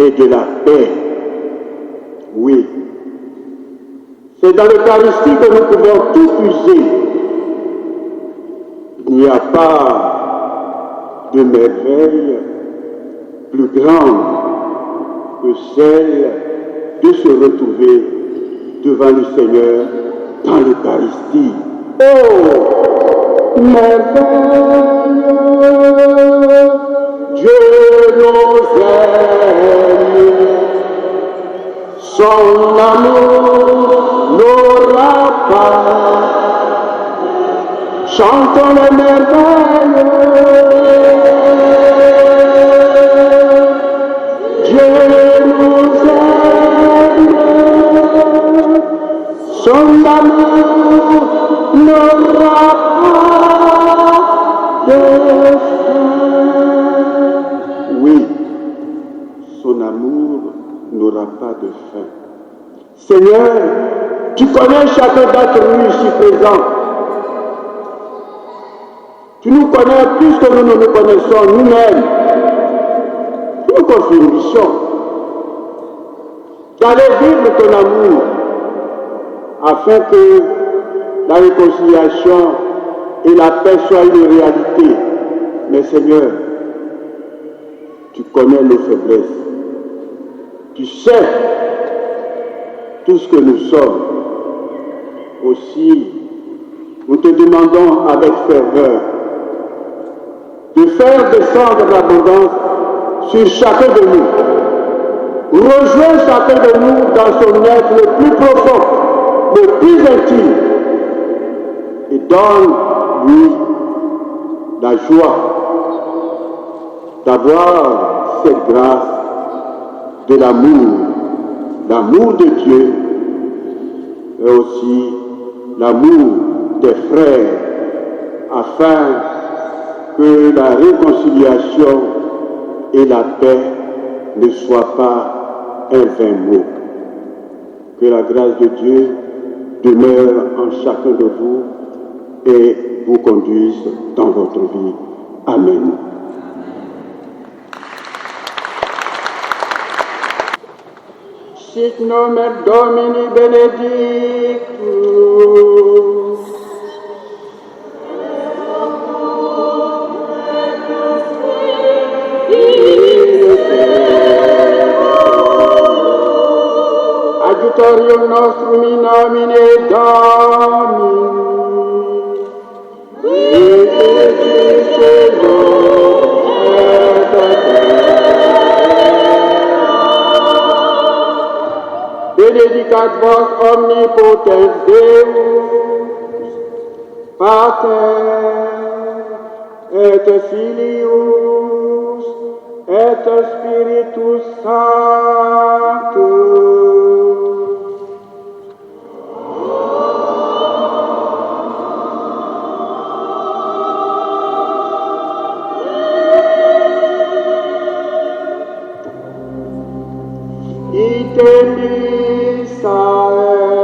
et de la paix. Oui, c'est dans l'Eucharistie que nous pouvons tout puiser. Il n'y a pas de merveille plus grande que celle de se retrouver devant le Seigneur dans l'Eucharistie. Oh, merveille, Dieu nous aime, son amour n'aura pas. Chantons les merveilles, Dieu nous aime, son amour n'aura pas de fin. Oui, son amour n'aura pas de fin. Seigneur, tu connais chacun d'entre nous ici présent. Tu nous connais plus que nous ne nous connaissons nous-mêmes. Tu nous confies une mission d'aller vivre ton amour afin que la réconciliation et la paix soient une réalité. Mais Seigneur, tu connais nos faiblesses. Tu sais tout ce que nous sommes. Aussi, nous te demandons avec ferveur de faire descendre l'abondance sur chacun de nous. Rejoins chacun de nous dans son être le plus profond, le plus intime, et donne-lui la joie d'avoir cette grâce de l'amour de Dieu, et aussi l'amour des frères, afin que la réconciliation et la paix ne soient pas un vain mot. Que la grâce de Dieu demeure en chacun de vous et vous conduise dans votre vie. Amen. Sit nomen Domini benedictus. Adjutorium nostrum in nomine Domini. Benedicat vos omnipotens Deus, Pater, et Filius, et Spiritus Sanctus. Ite missa est.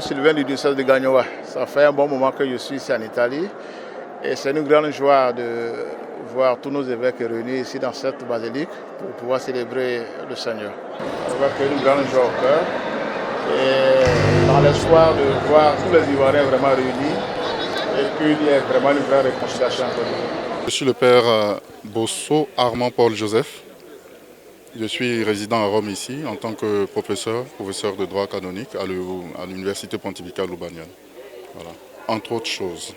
Sylvain du diocèse de Gagnoa. Ça fait un bon moment que je suis ici en Italie et c'est une grande joie de voir tous nos évêques réunis ici dans cette basilique pour pouvoir célébrer le Seigneur. Avec une grande joie au cœur et dans l'espoir de voir tous les Ivoiriens vraiment réunis et qu'il y ait vraiment une vraie réconciliation entre nous. Je suis le père Bosso Armand Paul Joseph. Je suis résident à Rome ici en tant que professeur de droit canonique à l'Université pontificale Urbaniana. Voilà. Entre autres choses.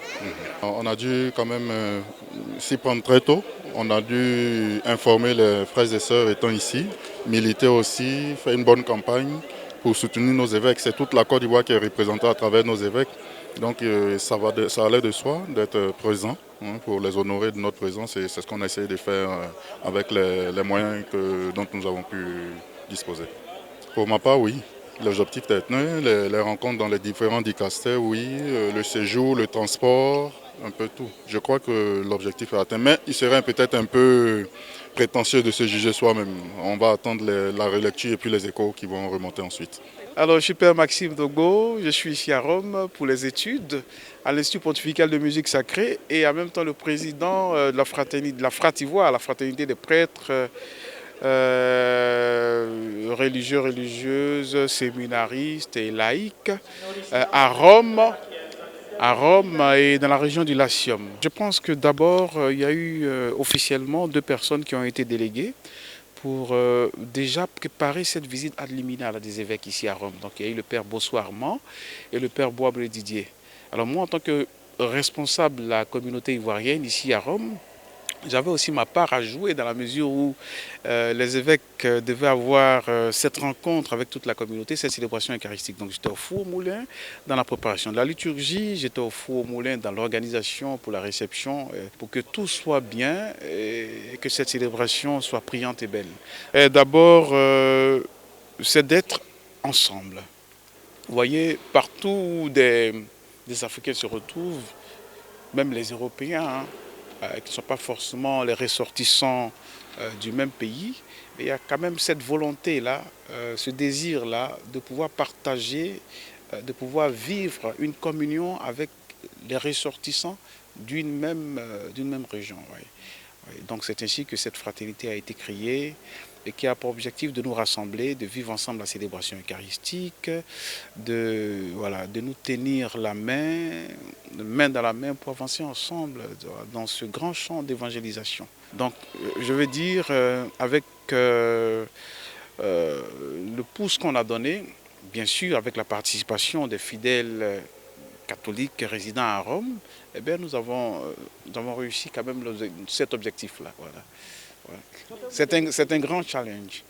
On a dû quand même s'y prendre très tôt. On a dû informer les frères et sœurs étant ici, militer aussi, faire une bonne campagne pour soutenir nos évêques. C'est toute la Côte d'Ivoire qui est représentée à travers nos évêques. Donc ça allait de soi d'être présent pour les honorer de notre présence. Et c'est ce qu'on a essayé de faire avec les moyens dont nous avons pu disposer. Pour ma part, oui. L'objectif est atteint, les rencontres dans les différents dicastères, oui, le séjour, le transport, un peu tout. Je crois que l'objectif est atteint, mais il serait peut-être un peu prétentieux de se juger soi-même. On va attendre la relecture et puis les échos qui vont remonter ensuite. Alors, je suis Père Maxime Dogbo, je suis ici à Rome pour les études à l'Institut pontifical de musique sacrée et en même temps le président de la Frativoire, la fraternité des prêtres, religieux, religieuses, séminaristes et laïcs à Rome et dans la région du Latium. Je pense que d'abord, il y a eu officiellement 2 personnes qui ont été déléguées pour déjà préparer cette visite ad liminale des évêques ici à Rome. Donc il y a eu le père Bosso Armand et le père Boabré Didier. Alors moi, en tant que responsable de la communauté ivoirienne ici à Rome, j'avais aussi ma part à jouer dans la mesure où les évêques devaient avoir cette rencontre avec toute la communauté, cette célébration eucharistique. Donc j'étais au four au moulin dans la préparation de la liturgie, j'étais au four au moulin dans l'organisation pour la réception, pour que tout soit bien et que cette célébration soit brillante et belle. D'abord, c'est d'être ensemble. Vous voyez, partout où des Africains se retrouvent, même les Européens, qui ne sont pas forcément les ressortissants du même pays, mais il y a quand même cette volonté-là, ce désir-là de pouvoir partager, de pouvoir vivre une communion avec les ressortissants d'une même région. Ouais. Donc c'est ainsi que cette fraternité a été créée et qui a pour objectif de nous rassembler, de vivre ensemble la célébration eucharistique, de nous tenir la main dans la main pour avancer ensemble dans ce grand champ d'évangélisation. Donc je veux dire, avec le pouce qu'on a donné, bien sûr avec la participation des fidèles catholiques résidant à Rome, eh bien, nous avons réussi quand même cet objectif-là. Voilà. C'est un grand challenge.